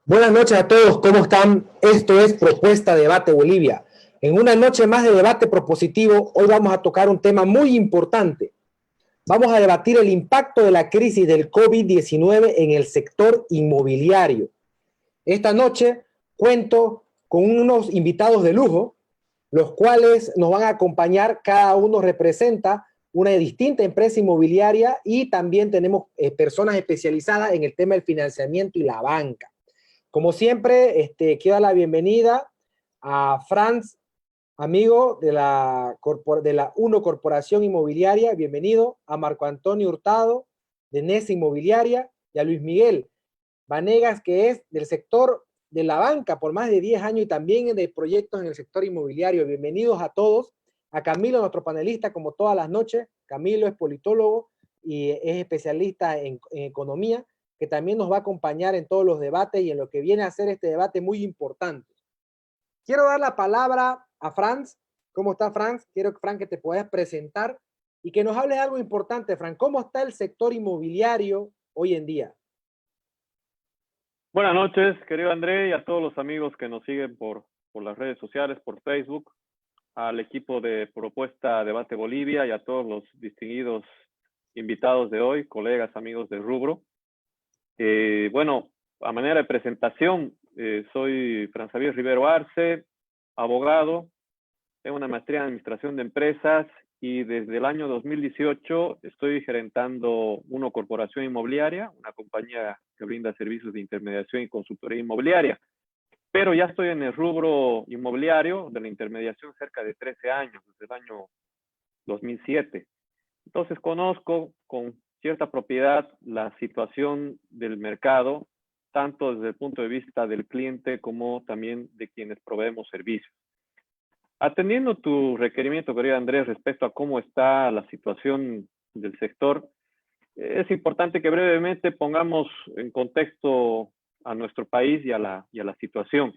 Buenas noches a todos, ¿cómo están? Esto es Propuesta Debate Bolivia. En una noche más de debate propositivo, hoy vamos a tocar un tema muy importante. Vamos a debatir el impacto de la crisis del COVID-19 en el sector inmobiliario. Esta noche cuento con unos invitados de lujo, los cuales nos van a acompañar. Cada uno representa una distinta empresa inmobiliaria y también tenemos personas especializadas en el tema del financiamiento y la banca. Como siempre, quiero dar la bienvenida a Franz, amigo de la Uno Corporación Inmobiliaria. Bienvenido a Marco Antonio Hurtado, de NESA Inmobiliaria, y a Luis Miguel Vanegas, que es del sector de la banca por más de 10 años y también de proyectos en el sector inmobiliario. Bienvenidos a todos. A Camilo, nuestro panelista, como todas las noches. Camilo es politólogo y es especialista en economía, que también nos va a acompañar en todos los debates y en lo que viene a ser este debate muy importante. Quiero dar la palabra a Franz. ¿Cómo está, Franz? Quiero, Franz, que te puedas presentar y que nos hables de algo importante, Franz. ¿Cómo está el sector inmobiliario hoy en día? Buenas noches, querido André, y a todos los amigos que nos siguen por las redes sociales, por Facebook, al equipo de Propuesta Debate Bolivia y a todos los distinguidos invitados de hoy, colegas, amigos del rubro. Bueno, a manera de presentación, soy Franz Javier Rivero Arce, abogado, tengo una maestría en Administración de Empresas y desde el año 2018 estoy gerentando Uno Corporación Inmobiliaria, una compañía que brinda servicios de intermediación y consultoría inmobiliaria. Pero ya estoy en el rubro inmobiliario de la intermediación cerca de 13 años, desde el año 2007. Entonces conozco con cierta propiedad la situación del mercado, tanto desde el punto de vista del cliente como también de quienes proveemos servicios. Atendiendo tu requerimiento, querido Andrés, respecto a cómo está la situación del sector, es importante que brevemente pongamos en contexto a nuestro país y a la situación.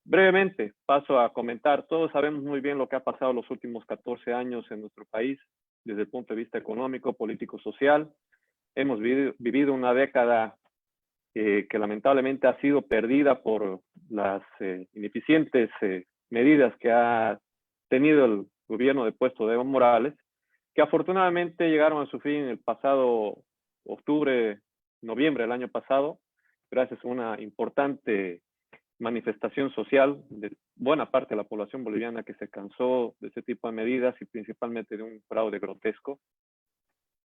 Brevemente, paso a comentar. Todos sabemos muy bien lo que ha pasado los últimos 14 años en nuestro país, desde el punto de vista económico, político, social. Hemos vivido una década que lamentablemente ha sido perdida por las ineficientes medidas que ha tenido el gobierno depuesto de Evo Morales, que afortunadamente llegaron a su fin el pasado octubre, noviembre del año pasado, gracias a una importante manifestación social de buena parte de la población boliviana que se cansó de ese tipo de medidas y principalmente de un fraude grotesco.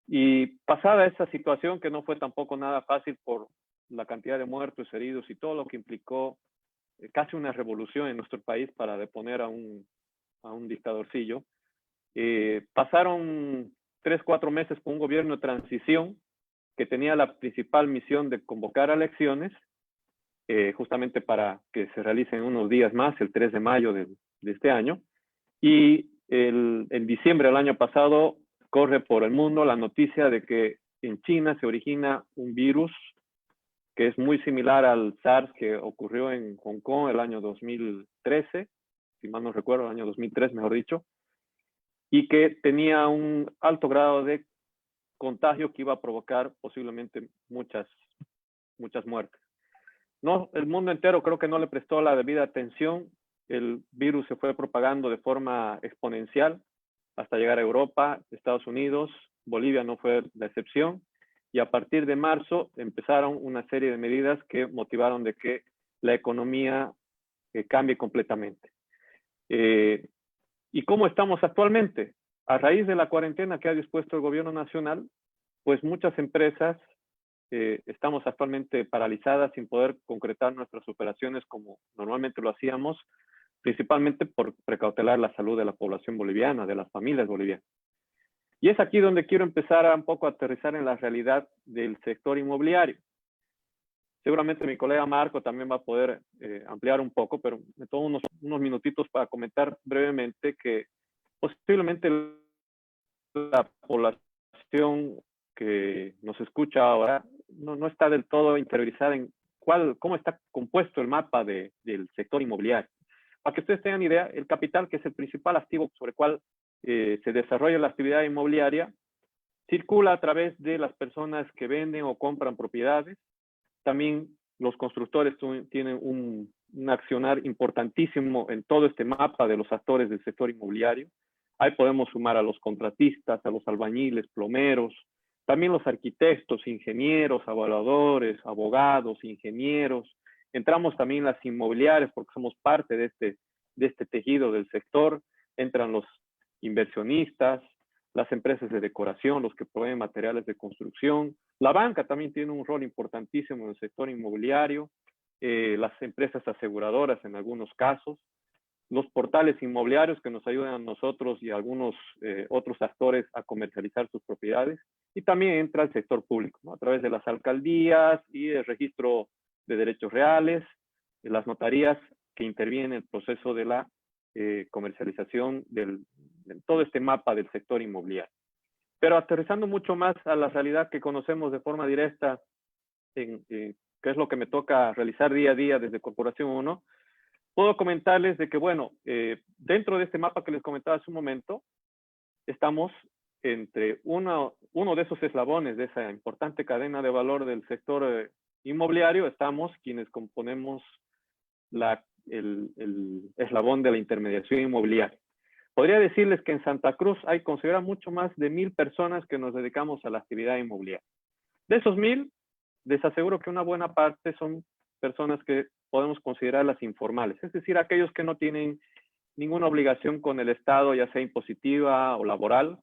Y pasada esa situación, que no fue tampoco nada fácil por la cantidad de muertos, heridos y todo lo que implicó casi una revolución en nuestro país para deponer a un dictadorcillo, pasaron 3-4 meses con un gobierno de transición que tenía la principal misión de convocar a elecciones, justamente para que se realicen unos días más, el 3 de mayo de este año. Y en diciembre del año pasado corre por el mundo la noticia de que en China se origina un virus que es muy similar al SARS que ocurrió en Hong Kong el año 2013, si mal no recuerdo, el año 2003, mejor dicho, y que tenía un alto grado de contagio que iba a provocar posiblemente muchas muertes. No, el mundo entero creo que no le prestó la debida atención. El virus se fue propagando de forma exponencial hasta llegar a Europa, Estados Unidos. Bolivia no fue la excepción. Y a partir de marzo empezaron una serie de medidas que motivaron de que la economía cambie completamente. ¿Y cómo estamos actualmente? A raíz de la cuarentena que ha dispuesto el gobierno nacional, pues muchas empresas estamos actualmente paralizadas sin poder concretar nuestras operaciones como normalmente lo hacíamos, principalmente por precautelar la salud de la población boliviana, de las familias bolivianas. Y es aquí donde quiero empezar a un poco a aterrizar en la realidad del sector inmobiliario. Seguramente mi colega Marco también va a poder ampliar un poco, pero me tomo unos minutitos para comentar brevemente que posiblemente la población que nos escucha ahora no está del todo interiorizada en cómo está compuesto el mapa del sector inmobiliario. Para que ustedes tengan idea, el capital, que es el principal activo sobre el cual se desarrolla la actividad inmobiliaria, circula a través de las personas que venden o compran propiedades, también los constructores tienen un accionar importantísimo en todo este mapa de los actores del sector inmobiliario. Ahí podemos sumar a los contratistas, a los albañiles, plomeros, también los arquitectos, ingenieros, evaluadores, abogados, ingenieros. Entramos también las inmobiliarias porque somos parte de este tejido del sector. Entran los inversionistas, las empresas de decoración, los que proveen materiales de construcción. La banca también tiene un rol importantísimo en el sector inmobiliario, las empresas aseguradoras en algunos casos, los portales inmobiliarios que nos ayudan a nosotros y a algunos otros actores a comercializar sus propiedades, y también entra el sector público, ¿no? A través de las alcaldías y el registro de derechos reales, las notarías que intervienen en el proceso de la comercialización de todo este mapa del sector inmobiliario. Pero aterrizando mucho más a la realidad que conocemos de forma directa, que es lo que me toca realizar día a día desde Corporación 1, puedo comentarles de que, bueno, dentro de este mapa que les comentaba hace un momento, estamos entre uno de esos eslabones de esa importante cadena de valor del sector inmobiliario, estamos quienes componemos el eslabón de la intermediación inmobiliaria. Podría decirles que en Santa Cruz hay considera mucho más de 1000 personas que nos dedicamos a la actividad inmobiliaria. De esos 1000, les aseguro que una buena parte son personas que podemos considerarlas informales, es decir, aquellos que no tienen ninguna obligación con el Estado, ya sea impositiva o laboral,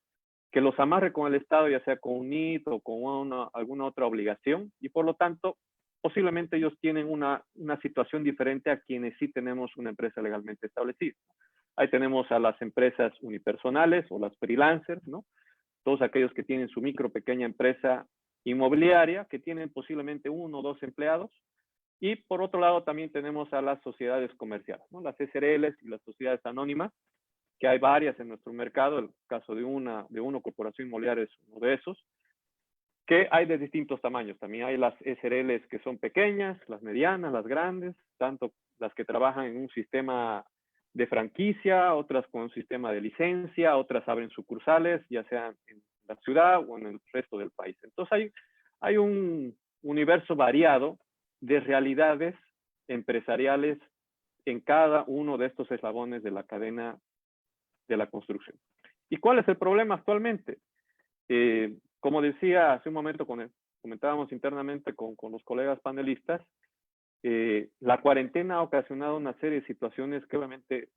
que los amarre con el Estado, ya sea con un NIT o con alguna otra obligación, y por lo tanto, posiblemente ellos tienen una situación diferente a quienes sí tenemos una empresa legalmente establecida. Ahí tenemos a las empresas unipersonales o las freelancers, ¿no? Todos aquellos que tienen su micro, pequeña empresa inmobiliaria, que tienen posiblemente 1 o 2 empleados. Y por otro lado también tenemos a las sociedades comerciales, ¿no? Las SRLs y las sociedades anónimas, que hay varias en nuestro mercado. El caso de Uno Corporación Inmobiliaria es uno de esos, que hay de distintos tamaños. También hay las SRLs que son pequeñas, las medianas, las grandes, tanto las que trabajan en un sistema de franquicia, otras con un sistema de licencia, otras abren sucursales, ya sea en la ciudad o en el resto del país. Entonces hay un universo variado de realidades empresariales en cada uno de estos eslabones de la cadena de la construcción. ¿Y cuál es el problema actualmente? Como decía hace un momento, comentábamos internamente con los colegas panelistas, la cuarentena ha ocasionado una serie de situaciones que obviamente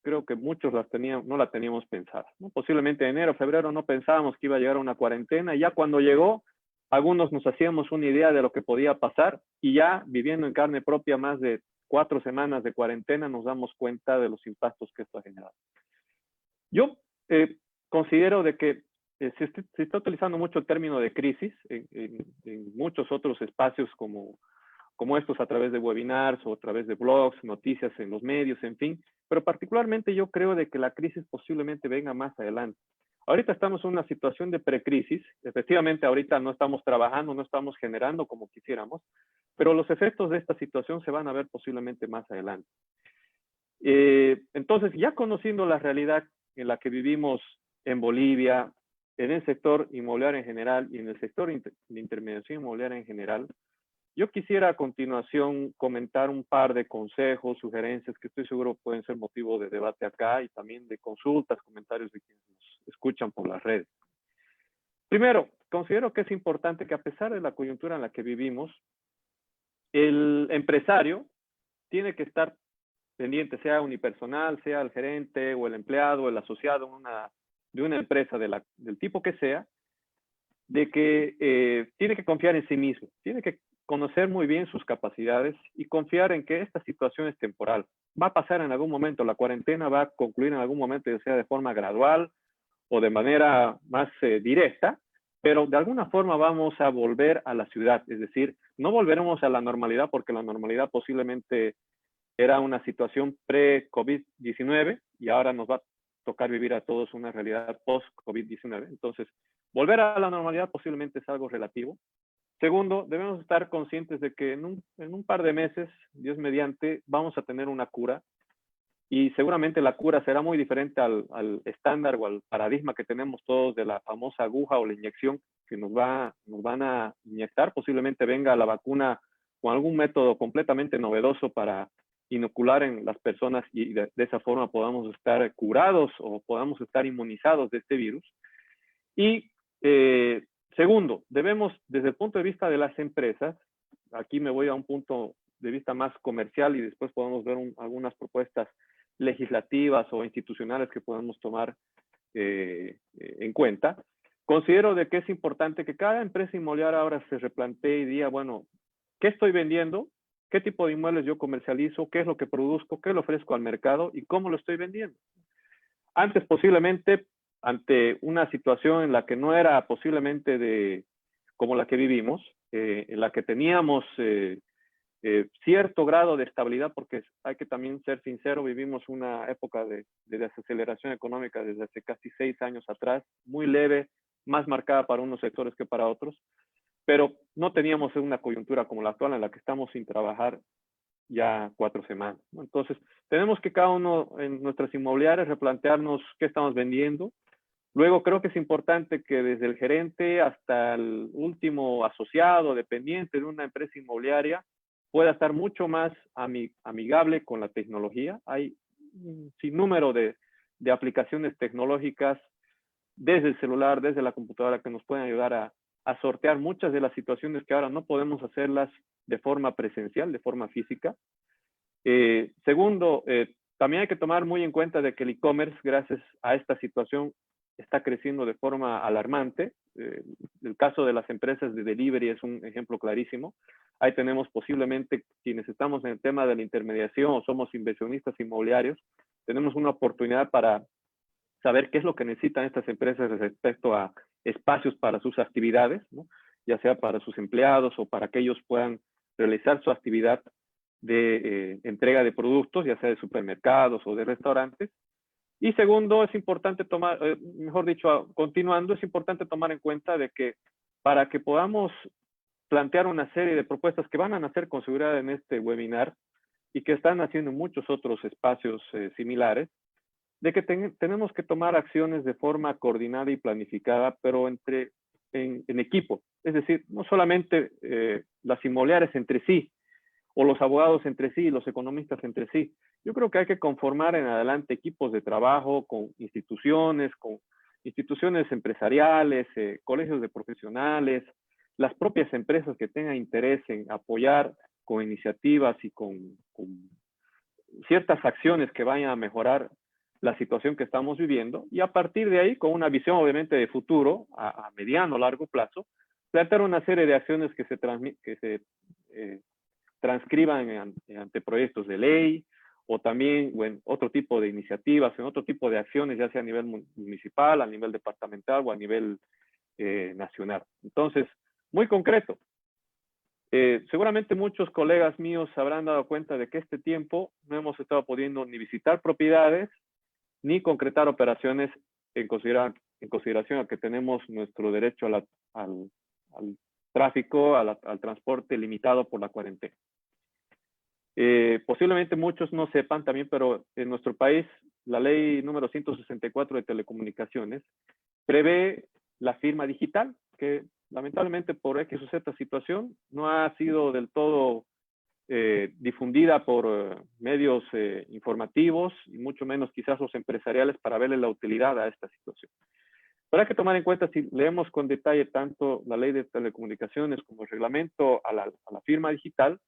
creo que muchos no la teníamos pensadas, ¿no? Posiblemente en enero, febrero no pensábamos que iba a llegar una cuarentena, y ya cuando llegó, algunos nos hacíamos una idea de lo que podía pasar, y ya viviendo en carne propia más de 4 semanas de cuarentena nos damos cuenta de los impactos que esto ha generado. Yo considero de que se está utilizando mucho el término de crisis en muchos otros espacios como estos, a través de webinars o a través de blogs, noticias en los medios, en fin. Pero particularmente yo creo de que la crisis posiblemente venga más adelante. Ahorita estamos en una situación de precrisis. Efectivamente, ahorita no estamos trabajando, no estamos generando como quisiéramos, pero los efectos de esta situación se van a ver posiblemente más adelante. Entonces, ya conociendo la realidad en la que vivimos en Bolivia, en el sector inmobiliario en general y en el sector de intermediación inmobiliaria en general, yo quisiera a continuación comentar un par de consejos, sugerencias que estoy seguro pueden ser motivo de debate acá y también de consultas, comentarios de quienes nos escuchan por las redes. Primero, considero que es importante que a pesar de la coyuntura en la que vivimos, el empresario tiene que estar pendiente, sea unipersonal, sea el gerente o el empleado o el asociado de una empresa del tipo que sea, de que tiene que confiar en sí mismo, tiene que conocer muy bien sus capacidades y confiar en que esta situación es temporal. Va a pasar en algún momento, la cuarentena va a concluir en algún momento, ya sea de forma gradual o de manera más directa, pero de alguna forma vamos a volver a la ciudad. Es decir, no volveremos a la normalidad porque la normalidad posiblemente era una situación pre-COVID-19 y ahora nos va a tocar vivir a todos una realidad post-COVID-19. Entonces, volver a la normalidad posiblemente es algo relativo. Segundo, debemos estar conscientes de que en un par de meses, Dios mediante, vamos a tener una cura, y seguramente la cura será muy diferente al estándar o al paradigma que tenemos todos de la famosa aguja o la inyección que nos van a inyectar. Posiblemente venga la vacuna con algún método completamente novedoso para inocular en las personas y de esa forma podamos estar curados o podamos estar inmunizados de este virus. Y segundo, debemos, desde el punto de vista de las empresas, aquí me voy a un punto de vista más comercial y después podemos ver algunas propuestas legislativas o institucionales que podemos tomar en cuenta. Considero de que es importante que cada empresa inmobiliaria ahora se replantee y diga, bueno, ¿qué estoy vendiendo? ¿Qué tipo de inmuebles yo comercializo? ¿Qué es lo que produzco? ¿Qué le ofrezco al mercado? ¿Y cómo lo estoy vendiendo? Antes posiblemente, ante una situación en la que no era posiblemente como la que vivimos, en la que teníamos cierto grado de estabilidad, porque hay que también ser sincero, vivimos una época de desaceleración económica desde hace casi 6 años atrás, muy leve, más marcada para unos sectores que para otros, pero no teníamos una coyuntura como la actual en la que estamos sin trabajar ya 4 semanas, ¿no? Entonces, tenemos que cada uno en nuestras inmobiliarias replantearnos qué estamos vendiendo. Luego creo que es importante que desde el gerente hasta el último asociado, dependiente de una empresa inmobiliaria, pueda estar mucho más amigable con la tecnología. Hay un sinnúmero de aplicaciones tecnológicas desde el celular, desde la computadora, que nos pueden ayudar a sortear muchas de las situaciones que ahora no podemos hacerlas de forma presencial, de forma física. Segundo, también hay que tomar muy en cuenta de que el e-commerce, gracias a esta situación, está creciendo de forma alarmante. El caso de las empresas de delivery es un ejemplo clarísimo. Ahí tenemos posiblemente quienes estamos en el tema de la intermediación o somos inversionistas inmobiliarios, tenemos una oportunidad para saber qué es lo que necesitan estas empresas respecto a espacios para sus actividades, ¿no? Ya sea para sus empleados o para que ellos puedan realizar su actividad de entrega de productos, ya sea de supermercados o de restaurantes. Y segundo, es importante tomar, mejor dicho, continuando, es importante tomar en cuenta de que para que podamos plantear una serie de propuestas que van a nacer con seguridad en este webinar y que están haciendo en muchos otros espacios similares, de que tenemos que tomar acciones de forma coordinada y planificada, pero en equipo. Es decir, no solamente las inmobiliarias entre sí, o los abogados entre sí, los economistas entre sí. Yo creo que hay que conformar en adelante equipos de trabajo con instituciones empresariales, colegios de profesionales, las propias empresas que tengan interés en apoyar con iniciativas y con ciertas acciones que vayan a mejorar la situación que estamos viviendo, y a partir de ahí, con una visión obviamente de futuro, a mediano o largo plazo, plantear una serie de acciones que se transcriban en anteproyectos de ley, o también en otro tipo de iniciativas, en otro tipo de acciones, ya sea a nivel municipal, a nivel departamental o a nivel nacional. Entonces, muy concreto. Seguramente muchos colegas míos se habrán dado cuenta de que este tiempo no hemos estado pudiendo ni visitar propiedades, ni concretar operaciones en consideración a que tenemos nuestro derecho al tráfico, al transporte limitado por la cuarentena. Posiblemente muchos no sepan también, pero en nuestro país la ley número 164 de telecomunicaciones prevé la firma digital, que lamentablemente por X o Z situación no ha sido del todo difundida por medios informativos y mucho menos quizás los empresariales para verle la utilidad a esta situación. Pero hay que tomar en cuenta, si leemos con detalle tanto la ley de telecomunicaciones como el reglamento a la firma digital,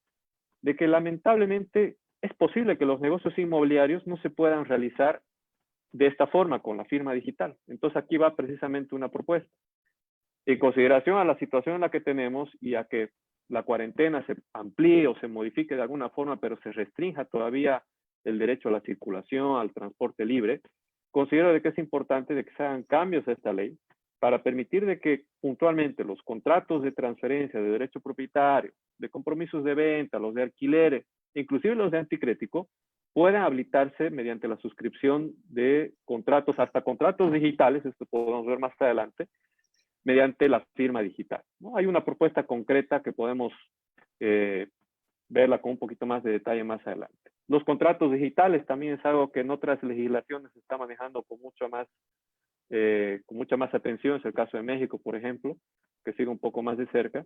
de que lamentablemente es posible que los negocios inmobiliarios no se puedan realizar de esta forma con la firma digital. Entonces aquí va precisamente una propuesta. En consideración a la situación en la que tenemos y a que la cuarentena se amplíe o se modifique de alguna forma, pero se restrinja todavía el derecho a la circulación, al transporte libre, considero de que es importante de que se hagan cambios a esta ley para permitir de que puntualmente los contratos de transferencia de derecho propietario, de compromisos de venta, los de alquileres, inclusive los de anticrético, puedan habilitarse mediante la suscripción de contratos, hasta contratos digitales, esto podemos ver más adelante, mediante la firma digital, ¿no? Hay una propuesta concreta que podemos verla con un poquito más de detalle más adelante. Los contratos digitales también es algo que en otras legislaciones se está manejando con mucha más atención, es el caso de México, por ejemplo, que sigue un poco más de cerca.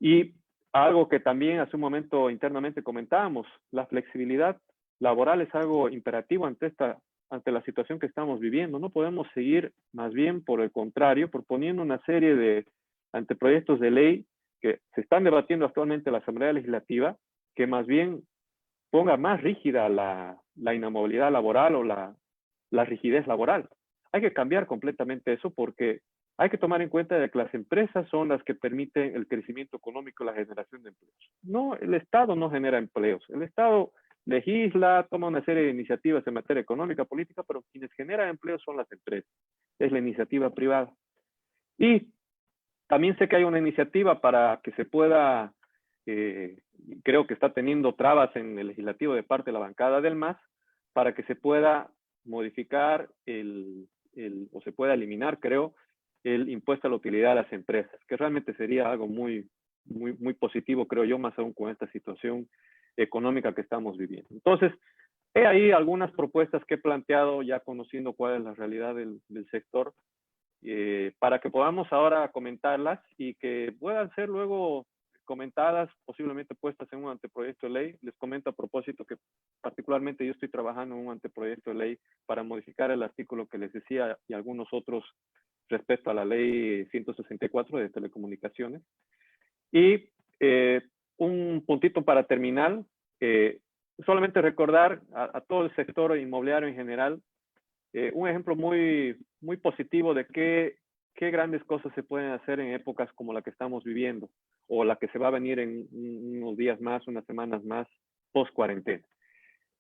Y Algo que también hace un momento internamente comentábamos, la flexibilidad laboral es algo imperativo ante la situación que estamos viviendo. No podemos seguir, más bien por el contrario, proponiendo una serie de anteproyectos de ley que se están debatiendo actualmente en la Asamblea Legislativa, que más bien ponga más rígida la inamovilidad laboral o la rigidez laboral. Hay que cambiar completamente eso porque hay que tomar en cuenta de que las empresas son las que permiten el crecimiento económico y la generación de empleos. No, el Estado no genera empleos. El Estado legisla, toma una serie de iniciativas en materia económica, política, pero quienes generan empleos son las empresas. Es la iniciativa privada. Y también sé que hay una iniciativa para que se pueda, creo que está teniendo trabas en el legislativo de parte de la bancada del MAS, para que se pueda modificar o se pueda eliminar, creo, el impuesto a la utilidad de las empresas, que realmente sería algo muy positivo, creo yo, más aún con esta situación económica que estamos viviendo. Entonces, he ahí algunas propuestas que he planteado ya conociendo cuál es la realidad del sector, para que podamos ahora comentarlas y que puedan ser luego comentadas, posiblemente puestas en un anteproyecto de ley. Les comento a propósito que particularmente yo estoy trabajando en un anteproyecto de ley para modificar el artículo que les decía y algunos otros respecto a la ley 164 de telecomunicaciones. Y un puntito para terminar, solamente recordar a todo el sector inmobiliario en general, un ejemplo muy positivo de qué grandes cosas se pueden hacer en épocas como la que estamos viviendo o la que se va a venir en unos días más, unas semanas más, post-cuarentena.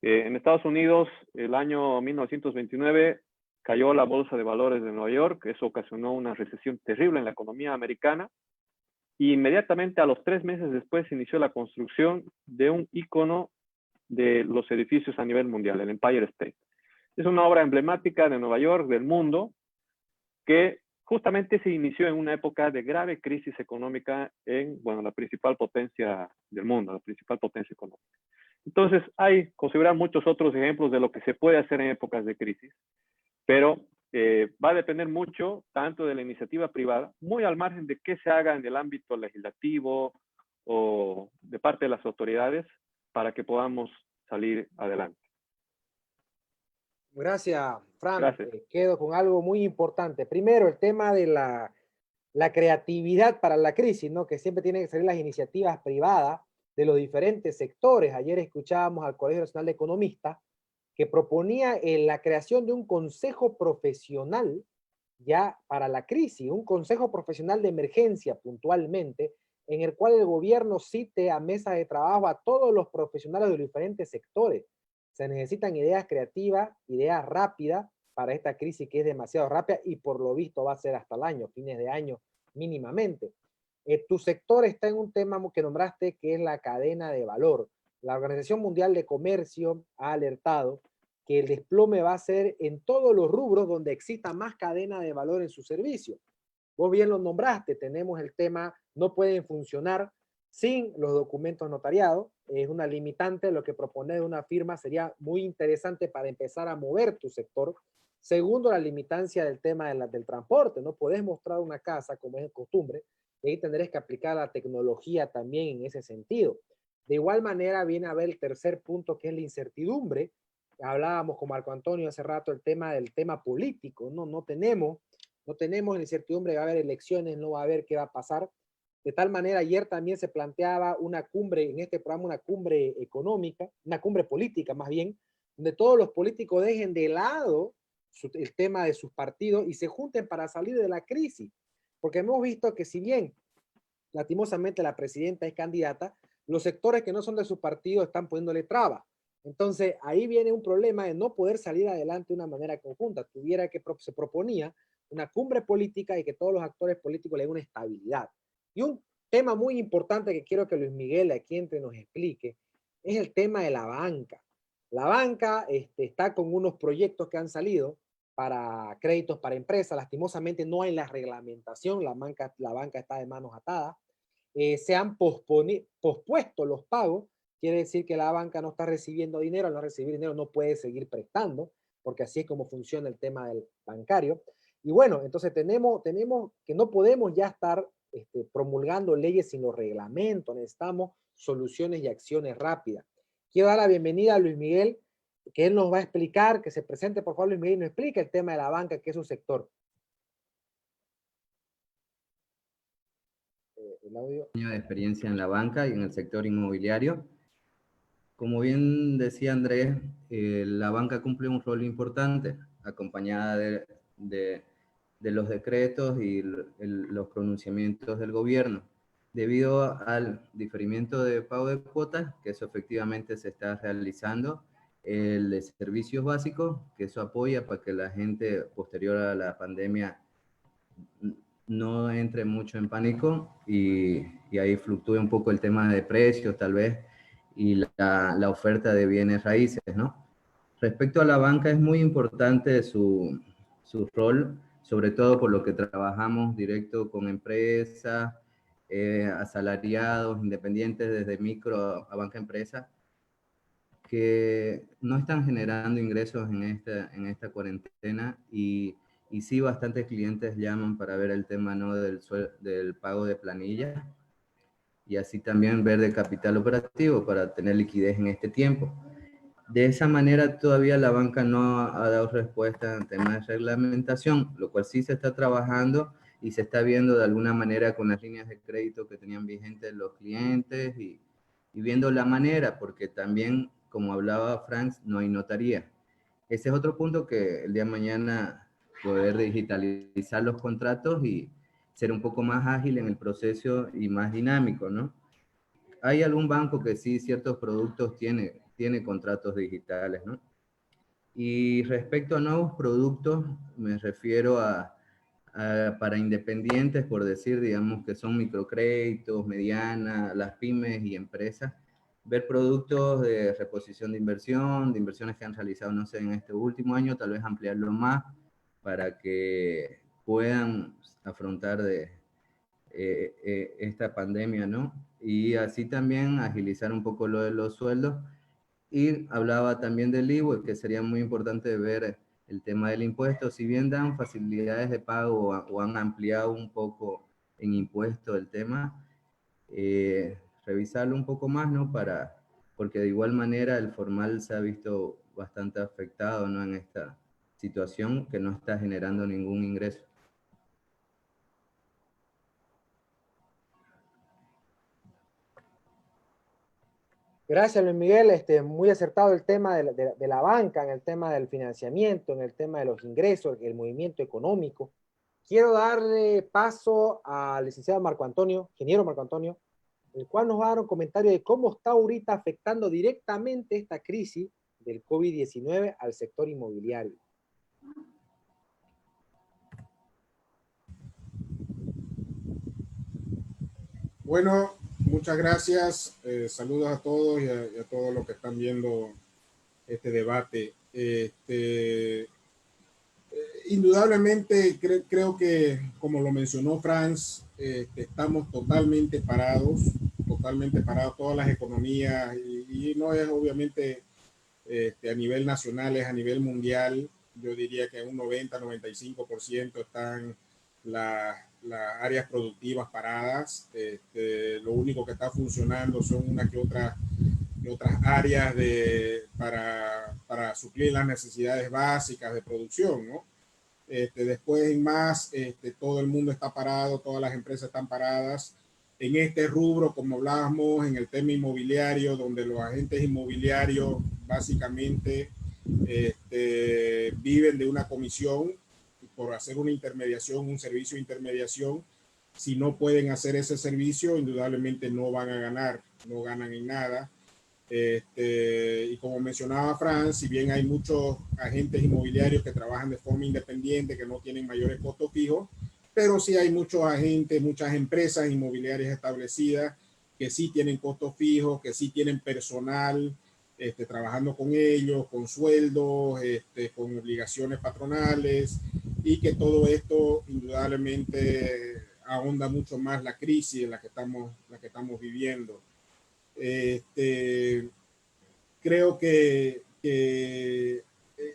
En Estados Unidos, el año 1929, cayó la bolsa de valores de Nueva York. Eso ocasionó una recesión terrible en la economía americana. Y inmediatamente a los 3 meses después se inició la construcción de un ícono de los edificios a nivel mundial, el Empire State. Es una obra emblemática de Nueva York, del mundo, que justamente se inició en una época de grave crisis económica en, bueno, la principal potencia del mundo, la principal potencia económica. Entonces, hay, considerar muchos otros ejemplos de lo que se puede hacer en épocas de crisis, pero va a depender mucho tanto de la iniciativa privada, muy al margen de qué se haga en el ámbito legislativo o de parte de las autoridades para que podamos salir adelante. Gracias, Fran. Gracias. Quedo con algo muy importante. Primero, el tema de la creatividad para la crisis, ¿no? Que siempre tienen que salir las iniciativas privadas de los diferentes sectores. Ayer escuchábamos al Colegio Nacional de Economistas que proponía la creación de un consejo profesional ya para la crisis, un consejo profesional de emergencia puntualmente, en el cual el gobierno cite a mesa de trabajo a todos los profesionales de los diferentes sectores. Se necesitan ideas creativas, ideas rápidas para esta crisis que es demasiado rápida y por lo visto va a ser hasta el año, fines de año mínimamente. Tu sector está en un tema que nombraste que es la cadena de valor. La Organización Mundial de Comercio ha alertado que el desplome va a ser en todos los rubros donde exista más cadena de valor en su servicio. Vos bien lo nombraste, tenemos el tema, no pueden funcionar sin los documentos notariados, es una limitante, lo que propone de una firma sería muy interesante para empezar a mover tu sector. Segundo, la limitancia del tema del transporte, no podés mostrar una casa como es costumbre, y ahí tendrás que aplicar la tecnología también en ese sentido. De igual manera viene a ver el tercer punto que es la incertidumbre. Hablábamos con Marco Antonio hace rato el tema del tema político, no tenemos la incertidumbre, va a haber elecciones, no va a haber qué va a pasar. De tal manera, ayer también se planteaba una cumbre, en este programa, una cumbre económica, una cumbre política más bien, donde todos los políticos dejen de lado el tema de sus partidos y se junten para salir de la crisis. Porque hemos visto que si bien, lastimosamente, la presidenta es candidata, los sectores que no son de su partido están poniéndole trabas. Entonces, ahí viene un problema de no poder salir adelante de una manera conjunta. Se proponía una cumbre política y que todos los actores políticos le den una estabilidad. Y un tema muy importante que quiero que Luis Miguel aquí entre nos explique es el tema de la banca. La banca está con unos proyectos que han salido para créditos para empresas. Lastimosamente no hay la reglamentación, la banca está de manos atadas. Se han pospuesto los pagos, quiere decir que la banca no está recibiendo dinero, al no recibir dinero no puede seguir prestando, porque así es como funciona el tema del bancario. Y bueno, entonces tenemos que no podemos ya estar promulgando leyes sin los reglamentos, necesitamos soluciones y acciones rápidas. Quiero dar la bienvenida a Luis Miguel, que él nos va a explicar, que se presente por favor Luis Miguel y nos explique el tema de la banca, que es su sector. El audio. De experiencia en la banca y en el sector inmobiliario. Como bien decía Andrés, la banca cumple un rol importante, acompañada de los decretos y los pronunciamientos del gobierno, debido al diferimiento de pago de cuotas, que eso efectivamente se está realizando, el de servicios básicos, que eso apoya para que la gente posterior a la pandemia no entre mucho en pánico y ahí fluctúe un poco el tema de precios tal vez y la oferta de bienes raíces, ¿no? Respecto a la banca es muy importante su rol, sobre todo por lo que trabajamos directo con empresas, asalariados, independientes desde micro a banca empresa, que no están generando ingresos en esta cuarentena y sí bastantes clientes llaman para ver el tema, ¿no?, del pago de planilla y así también ver de capital operativo para tener liquidez en este tiempo. De esa manera todavía la banca no ha dado respuesta en temas de reglamentación, lo cual sí se está trabajando y se está viendo de alguna manera con las líneas de crédito que tenían vigentes los clientes y viendo la manera, porque también, como hablaba Frank, no hay notaría. Ese es otro punto que el día de mañana poder digitalizar los contratos y ser un poco más ágil en el proceso y más dinámico, ¿no? Hay algún banco que sí, ciertos productos tiene contratos digitales, ¿no? Y respecto a nuevos productos, me refiero para independientes, por decir, digamos, que son microcréditos, medianas, las pymes y empresas, ver productos de reposición de inversiones que han realizado, no sé, en este último año, tal vez ampliarlo más para que puedan afrontar esta pandemia, ¿no? Y así también agilizar un poco lo de los sueldos. Y hablaba también del IVA, que sería muy importante ver el tema del impuesto. Si bien dan facilidades de pago o han ampliado un poco en impuesto el tema, revisarlo un poco más, ¿no? Porque de igual manera el formal se ha visto bastante afectado, ¿no?, en esta situación que no está generando ningún ingreso. Gracias, Luis Miguel. Muy acertado el tema de la banca, en el tema del financiamiento, en el tema de los ingresos, el movimiento económico. Quiero darle paso al licenciado Marco Antonio, ingeniero Marco Antonio, el cual nos va a dar un comentario de cómo está ahorita afectando directamente esta crisis del COVID-19 al sector inmobiliario. Bueno, muchas gracias. Saludos a todos y a todos los que están viendo este debate. Indudablemente creo que, como lo mencionó Franz, estamos totalmente parados, todas las economías, y no es obviamente a nivel nacional, es a nivel mundial. Yo diría que un 90-95% están las áreas productivas paradas. Lo único que está funcionando son unas que otras áreas para suplir las necesidades básicas de producción, ¿no? Después en más, todo el mundo está parado, todas las empresas están paradas. En este rubro, como hablábamos, en el tema inmobiliario, donde los agentes inmobiliarios básicamente viven de una comisión por hacer una intermediación, un servicio de intermediación. Si no pueden hacer ese servicio, indudablemente no van a ganar, no ganan en nada. Y como mencionaba Franz, si bien hay muchos agentes inmobiliarios que trabajan de forma independiente, que no tienen mayores costos fijos, pero sí hay muchos agentes, muchas empresas inmobiliarias establecidas que sí tienen costos fijos, que sí tienen personal trabajando con ellos, con sueldos, con obligaciones patronales, y que todo esto indudablemente ahonda mucho más la crisis en la que estamos viviendo. Creo que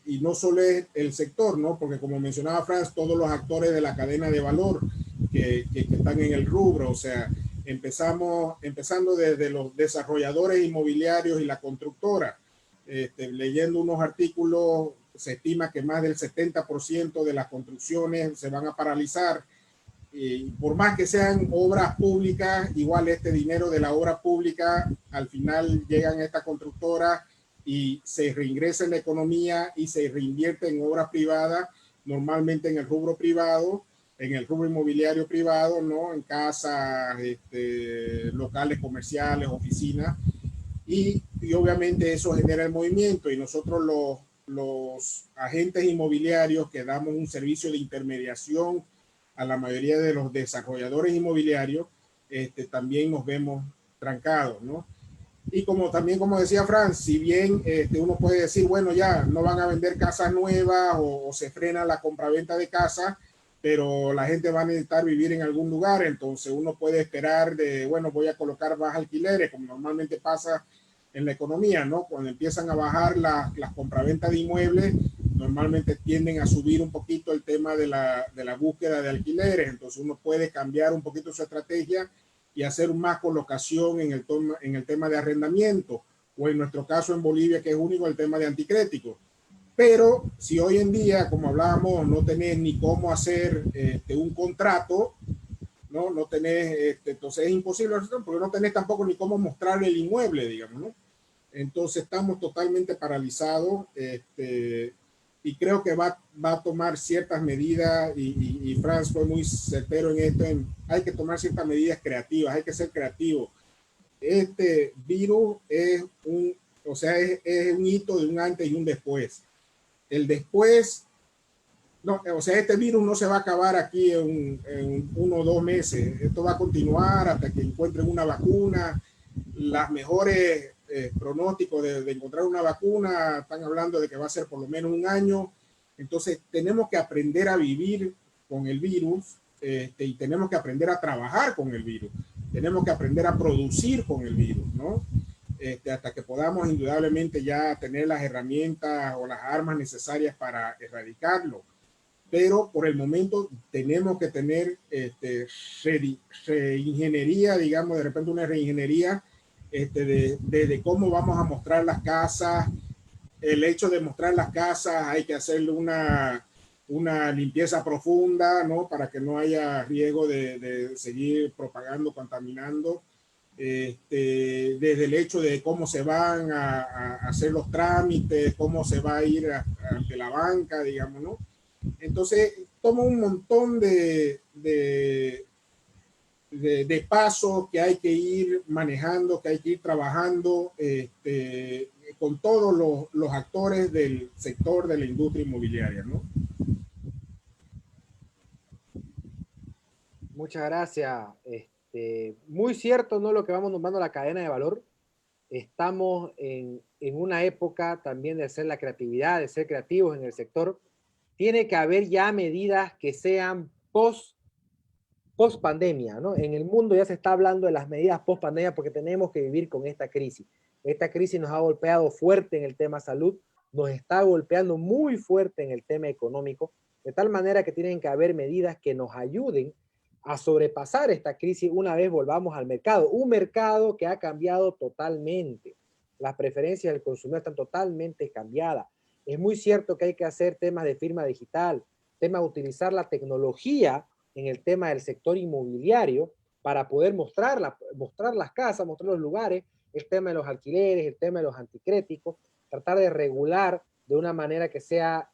y no solo es el sector, ¿no? Porque como mencionaba Franz, todos los actores de la cadena de valor que están en el rubro. O sea, empezando desde los desarrolladores inmobiliarios y la constructora. Leyendo unos artículos, se estima que más del 70% de las construcciones se van a paralizar. Y por más que sean obras públicas, igual este dinero de la obra pública al final llegan a esta constructora y se reingresa en la economía y se reinvierte en obras privadas, normalmente en el rubro privado, en el rubro inmobiliario privado, ¿no? En casas, locales comerciales, oficinas, y obviamente eso genera el movimiento, y nosotros los agentes inmobiliarios que damos un servicio de intermediación a la mayoría de los desarrolladores inmobiliarios, también nos vemos trancados, ¿no? Y también como decía Franz, si bien uno puede decir, bueno, ya no van a vender casas nuevas o se frena la compraventa de casas, pero la gente va a necesitar vivir en algún lugar, entonces uno puede esperar bueno, voy a colocar más alquileres, como normalmente pasa en la economía, ¿no? Cuando empiezan a bajar las compraventas de inmuebles, normalmente tienden a subir un poquito el tema de la búsqueda de alquileres, entonces uno puede cambiar un poquito su estrategia y hacer más colocación en el tema de arrendamiento, o en nuestro caso en Bolivia, que es único, el tema de anticréticos. Pero si hoy en día, como hablábamos, no tenés ni cómo hacer un contrato, no tenés, entonces es imposible, porque no tenés tampoco ni cómo mostrar el inmueble, digamos, ¿no? Entonces estamos totalmente paralizados, y creo que va a tomar ciertas medidas, y Franz fue muy certero en esto, hay que tomar ciertas medidas creativas, hay que ser creativos. Este virus es un hito de un antes y un después. El después, no, o sea, este virus no se va a acabar aquí en 1 o 2 meses. Esto va a continuar hasta que encuentren una vacuna. Las mejores pronósticos de encontrar una vacuna están hablando de que va a ser por lo menos 1 año. Entonces, tenemos que aprender a vivir con el virus, y tenemos que aprender a trabajar con el virus. Tenemos que aprender a producir con el virus, ¿no? Hasta que podamos indudablemente ya tener las herramientas o las armas necesarias para erradicarlo. Pero por el momento tenemos que tener reingeniería, digamos, de repente una reingeniería de cómo vamos a mostrar las casas. El hecho de mostrar las casas hay que hacerle una limpieza profunda, ¿no? Para que no haya riesgo de seguir propagando, contaminando. Desde el hecho de cómo se van a hacer los trámites, cómo se va a ir ante la banca, digamos, ¿no? Entonces, toma un montón de pasos que hay que ir manejando, que hay que ir trabajando con todos los actores del sector de la industria inmobiliaria, ¿no? Muchas gracias. Muy cierto, ¿no? Lo que vamos nombrando la cadena de valor. Estamos en una época también de hacer la creatividad, de ser creativos en el sector. Tiene que haber ya medidas que sean post pandemia, ¿no? En el mundo ya se está hablando de las medidas post pandemia porque tenemos que vivir con esta crisis. Esta crisis nos ha golpeado fuerte en el tema salud, nos está golpeando muy fuerte en el tema económico, de tal manera que tienen que haber medidas que nos ayuden a sobrepasar esta crisis una vez volvamos al mercado. Un mercado que ha cambiado totalmente. Las preferencias del consumidor están totalmente cambiadas. Es muy cierto que hay que hacer temas de firma digital, temas de utilizar la tecnología en el tema del sector inmobiliario para poder mostrar las casas, mostrar los lugares, el tema de los alquileres, el tema de los anticréticos, tratar de regular de una manera que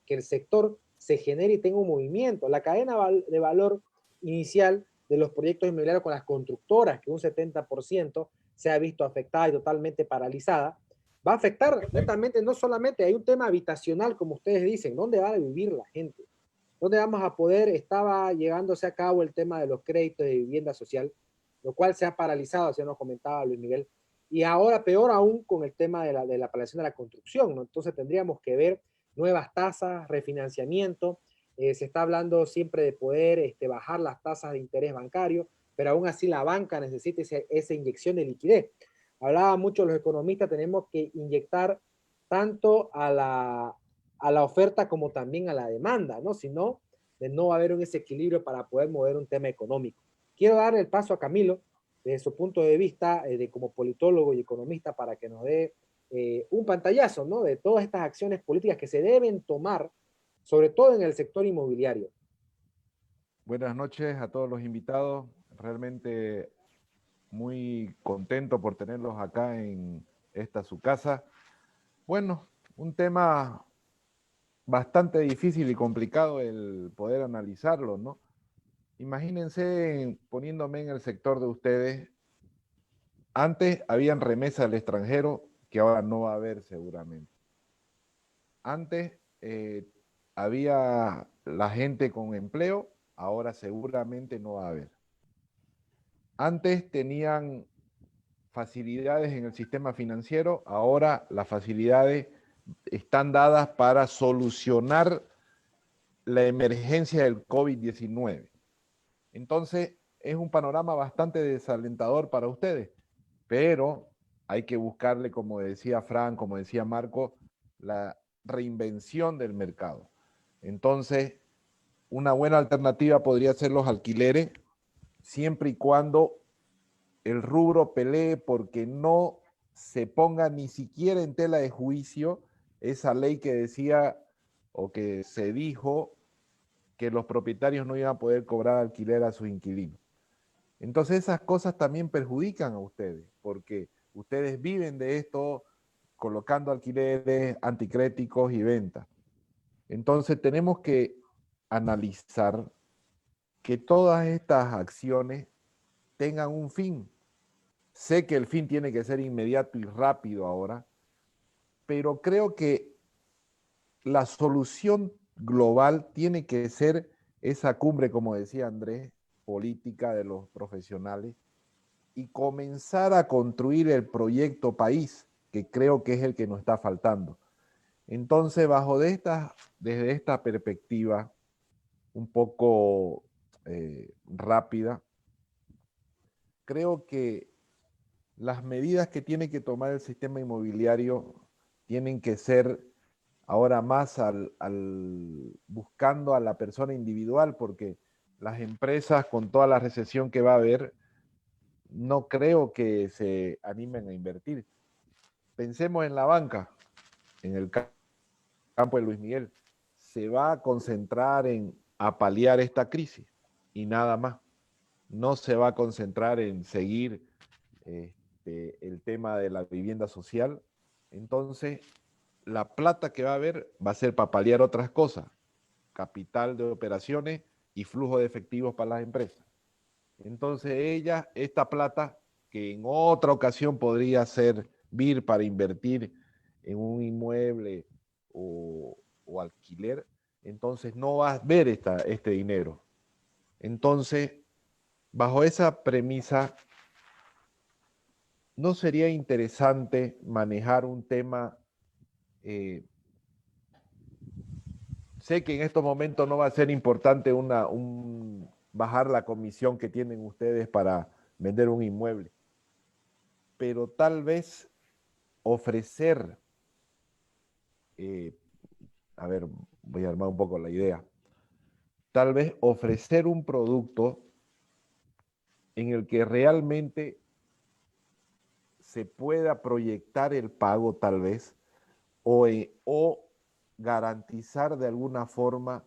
el sector se genere y tenga un movimiento. La cadena de valor inicial de los proyectos inmobiliarios con las constructoras, que un 70% se ha visto afectada y totalmente paralizada, va a afectar netamente, no solamente hay un tema habitacional, como ustedes dicen, ¿dónde va a vivir la gente? ¿Dónde vamos a poder? Estaba llevándose a cabo el tema de los créditos de vivienda social, lo cual se ha paralizado, así nos comentaba Luis Miguel, y ahora peor aún con el tema de la paralización de la construcción, ¿no? Entonces tendríamos que ver nuevas tasas, refinanciamiento, se está hablando siempre de poder bajar las tasas de interés bancario, pero aún así la banca necesita esa inyección de liquidez. Hablaba mucho los economistas, tenemos que inyectar tanto a la oferta como también a la demanda, ¿no? Si no, de no haber un ese equilibrio para poder mover un tema económico. Quiero dar el paso a Camilo, desde su punto de vista de como politólogo y economista, para que nos dé un pantallazo, ¿no?, de todas estas acciones políticas que se deben tomar, sobre todo en el sector inmobiliario. Buenas noches a todos los invitados. Realmente muy contento por tenerlos acá en esta su casa. Bueno, un tema bastante difícil y complicado el poder analizarlo, ¿no? Imagínense poniéndome en el sector de ustedes. Antes habían remesas al extranjero que ahora no va a haber seguramente. Antes había la gente con empleo, ahora seguramente no va a haber. Antes tenían facilidades en el sistema financiero, ahora las facilidades están dadas para solucionar la emergencia del COVID-19. Entonces, es un panorama bastante desalentador para ustedes, pero hay que buscarle, como decía Fran, como decía Marco, la reinvención del mercado. Entonces, una buena alternativa podría ser los alquileres, siempre y cuando el rubro pelee porque no se ponga ni siquiera en tela de juicio esa ley que decía o que se dijo que los propietarios no iban a poder cobrar alquiler a sus inquilinos. Entonces esas cosas también perjudican a ustedes, porque ustedes viven de esto colocando alquileres anticréticos y ventas. Entonces tenemos que analizar que todas estas acciones tengan un fin. Sé que el fin tiene que ser inmediato y rápido ahora, pero creo que la solución global tiene que ser esa cumbre, como decía Andrés, política de los profesionales, y comenzar a construir el proyecto país, que creo que es el que nos está faltando. Entonces, desde esta perspectiva un poco rápida, creo que las medidas que tiene que tomar el sistema inmobiliario tienen que ser ahora más buscando a la persona individual, porque las empresas, con toda la recesión que va a haber, no creo que se animen a invertir. Pensemos en la banca, en el campo de Luis Miguel. Se va a concentrar en paliar esta crisis y nada más. No se va a concentrar en seguir el tema de la vivienda social. Entonces, la plata que va a haber va a ser para paliar otras cosas, capital de operaciones y flujo de efectivos para las empresas. Entonces esta plata, que en otra ocasión podría servir para invertir en un inmueble o alquiler, entonces no va a ver este dinero. Entonces, bajo esa premisa, ¿no sería interesante manejar un tema? Sé que en estos momentos no va a ser importante bajar la comisión que tienen ustedes para vender un inmueble, pero tal vez ofrecer, a ver, voy a armar un poco la idea, tal vez ofrecer un producto en el que realmente se pueda proyectar el pago tal vez, o garantizar de alguna forma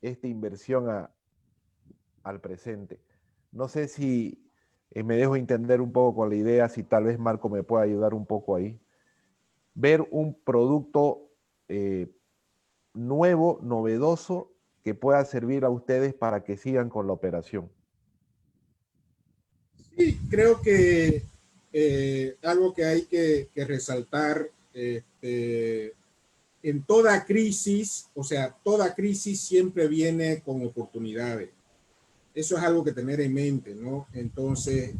esta inversión al presente. No sé si me dejo entender un poco con la idea, si tal vez Marco me pueda ayudar un poco ahí. Ver un producto nuevo, novedoso, que pueda servir a ustedes para que sigan con la operación. Sí, creo que algo que hay que resaltar, en toda crisis, o sea, toda crisis siempre viene con oportunidades. Eso es algo que tener en mente, ¿no? Entonces,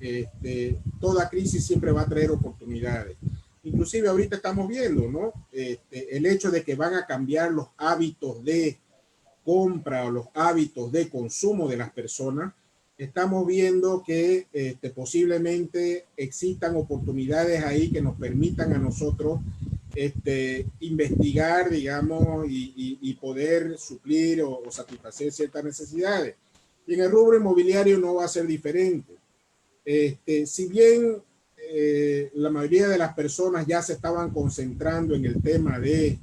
toda crisis siempre va a traer oportunidades. Inclusive ahorita estamos viendo, ¿no? El hecho de que van a cambiar los hábitos de compra o los hábitos de consumo de las personas, estamos viendo que posiblemente existan oportunidades ahí que nos permitan a nosotros investigar, digamos, y poder suplir o satisfacer ciertas necesidades. Y en el rubro inmobiliario no va a ser diferente. Si bien la mayoría de las personas ya se estaban concentrando en el tema de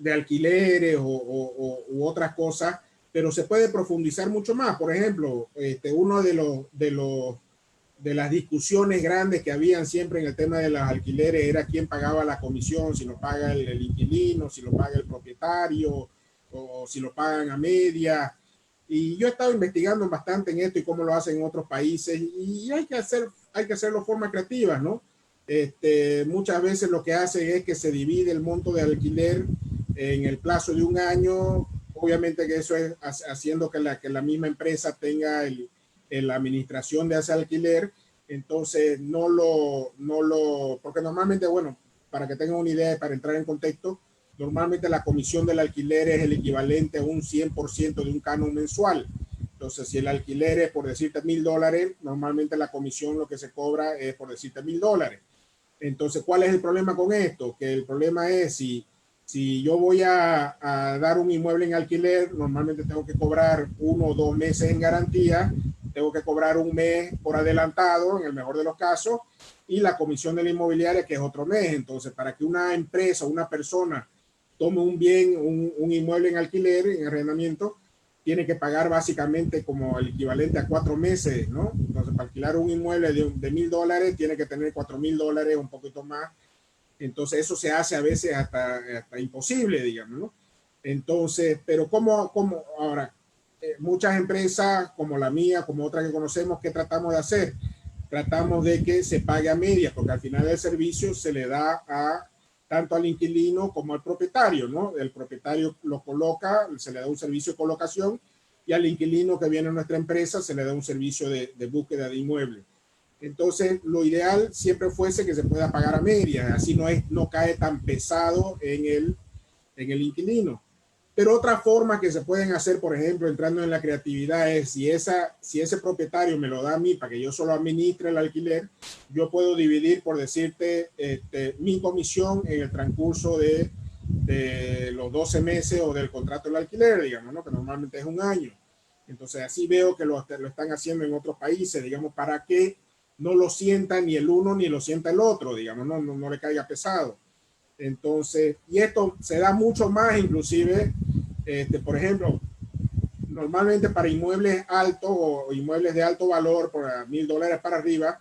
alquileres u otras cosas, pero se puede profundizar mucho más. Por ejemplo, uno de las discusiones grandes que habían siempre en el tema de los alquileres era quién pagaba la comisión, si lo paga el inquilino, si lo paga el propietario, o si lo pagan a media. Y yo he estado investigando bastante en esto y cómo lo hacen en otros países, y hay que hacerlo de forma creativa, ¿no? Muchas veces lo que hace es que se divide el monto de alquiler en el plazo de un año. Obviamente que eso es haciendo que la misma empresa tenga la administración de ese alquiler. Entonces porque normalmente, bueno, para que tengan una idea, para entrar en contexto, normalmente la comisión del alquiler es el equivalente a un 100% de un canon mensual. Entonces, si el alquiler es, por decirte, $1,000, normalmente la comisión lo que se cobra es, por decirte, $1,000. Entonces, ¿cuál es el problema con esto? Que el problema es si yo voy a dar un inmueble en alquiler, normalmente tengo que cobrar 1 o 2 meses en garantía, tengo que cobrar un mes por adelantado, en el mejor de los casos, y la comisión de la inmobiliaria, que es otro mes. Entonces, para que una empresa, una persona tome un bien, un inmueble en alquiler, en arrendamiento, tiene que pagar básicamente como el equivalente a 4 meses, ¿no? Entonces, para alquilar un inmueble de $1,000, tiene que tener $4,000, un poquito más. Entonces, eso se hace a veces hasta imposible, digamos, ¿no? Entonces, pero ¿cómo ahora? Muchas empresas como la mía, como otras que conocemos, ¿qué tratamos de hacer? Tratamos de que se pague a medias, porque al final del servicio se le da tanto al inquilino como al propietario, ¿no? El propietario lo coloca, se le da un servicio de colocación, y al inquilino que viene a nuestra empresa se le da un servicio de búsqueda de inmuebles. Entonces, lo ideal siempre fuese que se pueda pagar a medias, así no cae tan pesado en el inquilino. Pero otra forma que se pueden hacer, por ejemplo, entrando en la creatividad, es si ese propietario me lo da a mí para que yo solo administre el alquiler, yo puedo dividir, por decirte, mi comisión en el transcurso de los 12 meses o del contrato del alquiler, digamos, ¿no? Que normalmente es un año. Entonces, así veo que lo están haciendo en otros países, digamos, para que no lo sienta ni el uno ni lo sienta el otro, digamos, no le caiga pesado. Entonces, y esto se da mucho más, inclusive, por ejemplo, normalmente para inmuebles altos o inmuebles de alto valor, por $1,000 para arriba,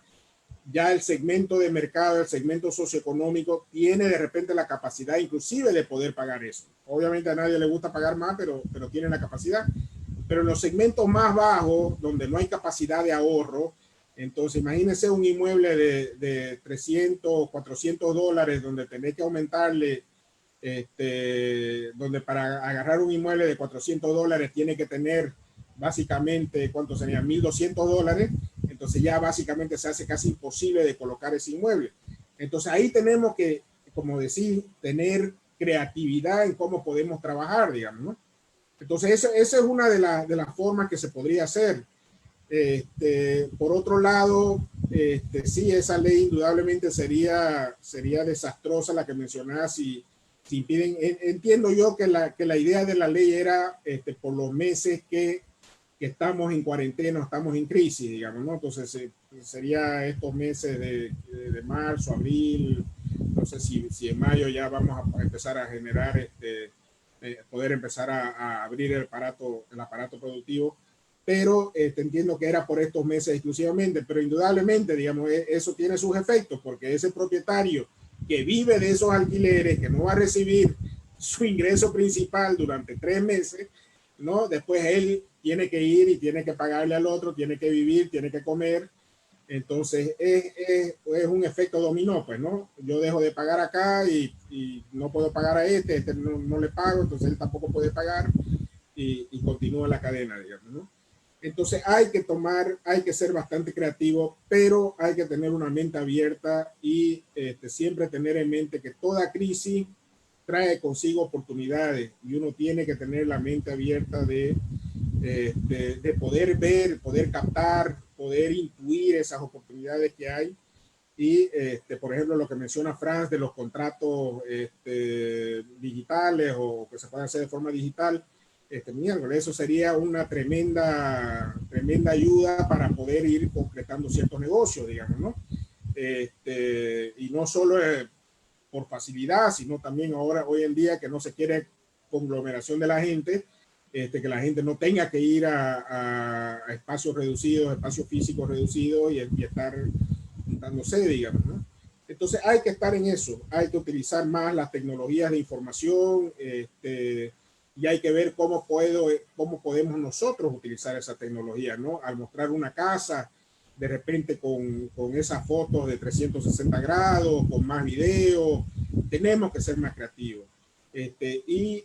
ya el segmento de mercado, el segmento socioeconómico, tiene de repente la capacidad inclusive de poder pagar eso. Obviamente a nadie le gusta pagar más, pero tiene la capacidad. Pero en los segmentos más bajos, donde no hay capacidad de ahorro, entonces imagínense un inmueble de $300, $400, donde tenés que aumentarle, donde para agarrar un inmueble de $400 tiene que tener básicamente, ¿cuánto serían? $1,200. Entonces ya básicamente se hace casi imposible de colocar ese inmueble. Entonces ahí tenemos que, como decir, tener creatividad en cómo podemos trabajar, digamos, ¿no? Entonces esa es una de las formas que se podría hacer. Por otro lado, sí, esa ley indudablemente sería desastrosa, la que mencionas, si impiden. Entiendo yo que la idea de la ley era por los meses que estamos en cuarentena, estamos en crisis, digamos, ¿no? Entonces sería estos meses de marzo, abril, no sé si en mayo ya vamos a empezar a generar, poder empezar a abrir el aparato productivo. Pero entiendo que era por estos meses exclusivamente, pero indudablemente, digamos, eso tiene sus efectos, porque ese propietario que vive de esos alquileres, que no va a recibir su ingreso principal durante 3 meses, ¿no? Después él tiene que ir y tiene que pagarle al otro, tiene que vivir, tiene que comer. Entonces es un efecto dominó, pues, ¿no? Yo dejo de pagar acá y no puedo pagar a este no le pago, entonces él tampoco puede pagar, y continúa la cadena, digamos, ¿no? Entonces hay que ser bastante creativo, pero hay que tener una mente abierta y siempre tener en mente que toda crisis trae consigo oportunidades, y uno tiene que tener la mente abierta de poder ver, poder captar, poder intuir esas oportunidades que hay. Y, por ejemplo, lo que menciona Franz de los contratos digitales o que se pueden hacer de forma digital, miércoles, eso sería una tremenda ayuda para poder ir concretando ciertos negocios, digamos, ¿no? Y no solo por facilidad, sino también ahora, hoy en día, que no se quiere conglomeración de la gente, que la gente no tenga que ir a espacios reducidos, espacios físicos reducidos y estar juntándose, digamos, ¿no? Entonces hay que estar en eso, hay que utilizar más las tecnologías de información, y hay que ver cómo podemos nosotros utilizar esa tecnología, ¿no? Al mostrar una casa, de repente con esas fotos de 360 grados, con más videos, tenemos que ser más creativos. Y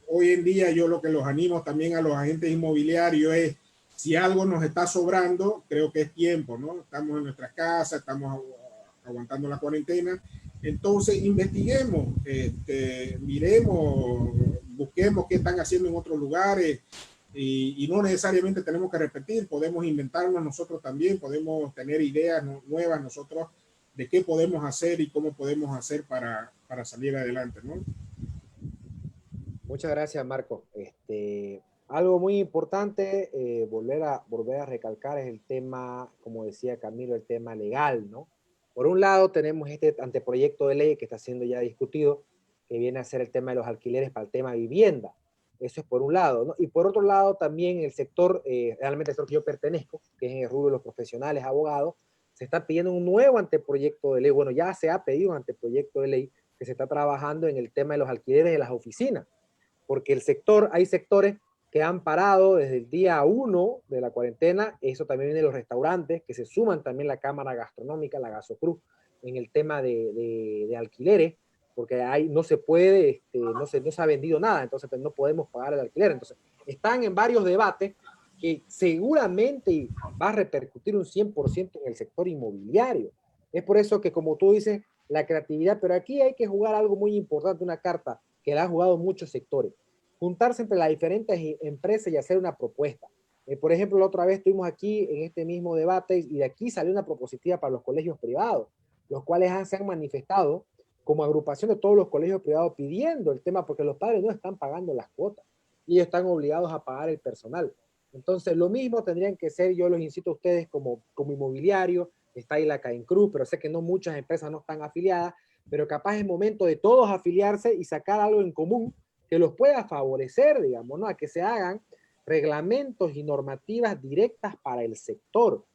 hoy en día yo lo que los animo también a los agentes inmobiliarios es, si algo nos está sobrando, creo que es tiempo, ¿no? Estamos en nuestras casas, estamos aguantando la cuarentena, entonces investiguemos, miremos, busquemos qué están haciendo en otros lugares, y no necesariamente tenemos que repetir, podemos inventarnos nosotros también, podemos tener ideas nuevas nosotros de qué podemos hacer y cómo podemos hacer para salir adelante, ¿no? Muchas gracias, Marco. Algo muy importante, volver a recalcar es el tema, como decía Camilo, el tema legal, ¿no? Por un lado tenemos este anteproyecto de ley que está siendo ya discutido, que viene a ser el tema de los alquileres para el tema vivienda. Eso es por un lado, ¿no? Y por otro lado también el sector, realmente el sector que yo pertenezco, que es en el rubro de los profesionales, abogados, se está pidiendo un nuevo anteproyecto de ley. Bueno, ya se ha pedido un anteproyecto de ley que se está trabajando en el tema de los alquileres de las oficinas, porque hay sectores que han parado desde el día 1 de la cuarentena. Eso también viene de los restaurantes, que se suman también la Cámara Gastronómica, la Gasocruz, en el tema de alquileres, porque no se puede, no se ha vendido nada, entonces no podemos pagar el alquiler. Entonces, están en varios debates que seguramente va a repercutir un 100% en el sector inmobiliario. Es por eso que, como tú dices, la creatividad, pero aquí hay que jugar algo muy importante, una carta que la han jugado muchos sectores. Juntarse entre las diferentes empresas y hacer una propuesta. Por ejemplo, la otra vez estuvimos aquí en este mismo debate y de aquí salió una propositiva para los colegios privados, los cuales se han manifestado como agrupación de todos los colegios privados pidiendo el tema, porque los padres no están pagando las cuotas y están obligados a pagar el personal. Entonces, lo mismo tendrían que ser, yo los incito a ustedes como inmobiliario, está ahí la Caencruz, pero sé que no muchas empresas no están afiliadas, pero capaz es momento de todos afiliarse y sacar algo en común que los pueda favorecer, digamos, ¿no? A que se hagan reglamentos y normativas directas para el sector.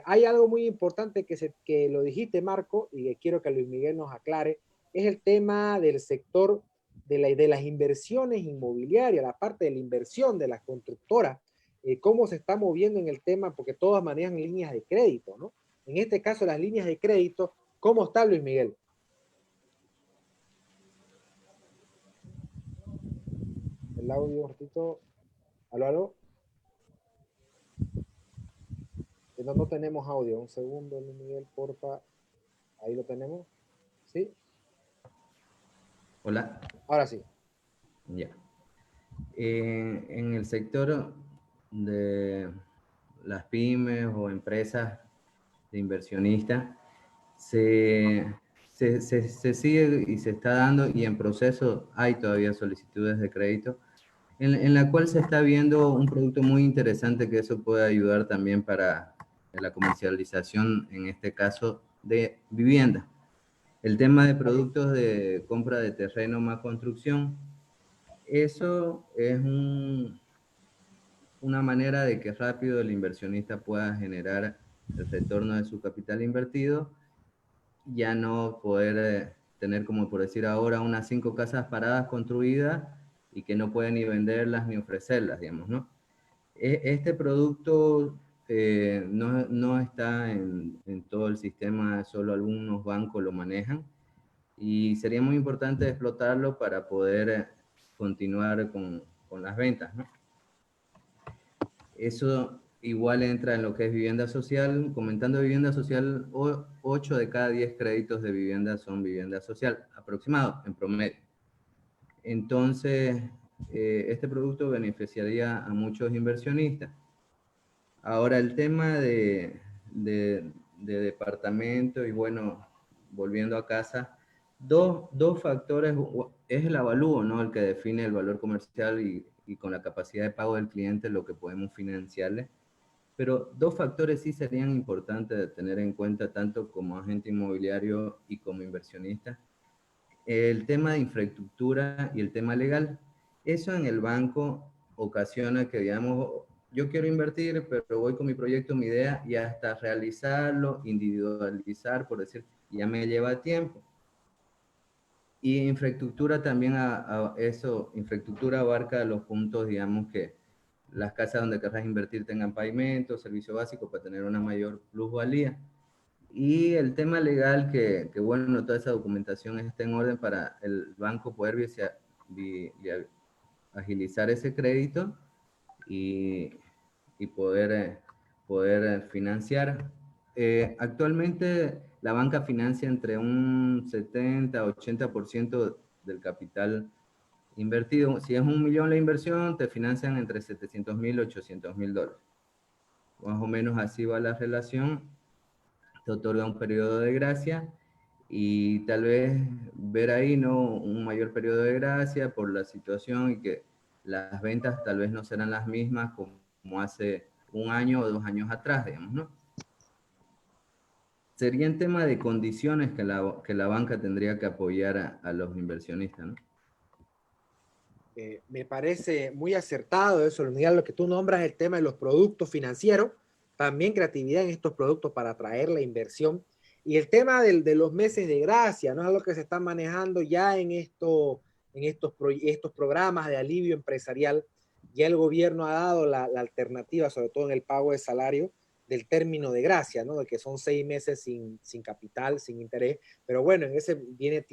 Hay algo muy importante que lo dijiste, Marco, y que quiero que Luis Miguel nos aclare, es el tema del sector de las inversiones inmobiliarias, la parte de la inversión de las constructoras, cómo se está moviendo en el tema, porque todas manejan líneas de crédito, ¿no? En este caso, las líneas de crédito, ¿cómo está, Luis Miguel? El audio, un ratito. ¿Aló, aló? No tenemos audio. Un segundo, Luis Miguel, porfa. Ahí lo tenemos. ¿Sí? Hola. Ahora sí. Ya. En el sector de las pymes o empresas de inversionistas, se sigue y se está dando, y en proceso hay todavía solicitudes de crédito, en la cual se está viendo un producto muy interesante que eso puede ayudar también para la comercialización, en este caso, de vivienda. El tema de productos de compra de terreno más construcción, eso es una manera de que rápido el inversionista pueda generar el retorno de su capital invertido, ya no poder tener, como por decir ahora, unas 5 casas paradas construidas y que no pueden ni venderlas ni ofrecerlas, digamos, ¿no? Este producto no está en todo el sistema, solo algunos bancos lo manejan, y sería muy importante explotarlo para poder continuar con las ventas, ¿no? Eso igual entra en lo que es vivienda social. Comentando vivienda social, 8 de cada 10 créditos de vivienda son vivienda social, aproximado, en promedio. Entonces, este producto beneficiaría a muchos inversionistas. Ahora, el tema de departamento y bueno, volviendo a casa, dos factores, es el avalúo, ¿no? El que define el valor comercial y con la capacidad de pago del cliente lo que podemos financiarle. Pero dos factores sí serían importantes de tener en cuenta tanto como agente inmobiliario y como inversionista. El tema de infraestructura y el tema legal. Eso en el banco ocasiona que, digamos, yo quiero invertir, pero voy con mi proyecto, mi idea, y hasta realizarlo, individualizar, por decir, ya me lleva tiempo. Y infraestructura también, infraestructura abarca los puntos, digamos, que las casas donde querrás invertir tengan pavimento, servicio básico para tener una mayor plusvalía. Y el tema legal, que bueno, toda esa documentación está en orden para el banco poder agilizar ese crédito y, y poder financiar. Actualmente la banca financia entre un 70-80% del capital invertido. Si es $1 millón la inversión, te financian entre $700,000 y $800,000. Más o menos así va la relación. Te otorga un periodo de gracia y tal vez ver ahí, ¿no?, un mayor periodo de gracia por la situación y que las ventas tal vez no serán las mismas como hace un año o 2 años atrás, digamos, ¿no? Sería en tema de condiciones que la banca tendría que apoyar a los inversionistas, ¿no? Me parece muy acertado eso, Luis Miguel, lo que tú nombras, el tema de los productos financieros, también creatividad en estos productos para atraer la inversión. Y el tema de los meses de gracia, ¿no? Es algo que se está manejando ya en estos programas de alivio empresarial. Ya el gobierno ha dado la alternativa, sobre todo en el pago de salario, del término de gracia, ¿no? De que son 6 meses sin capital, sin interés. Pero bueno, en ese viene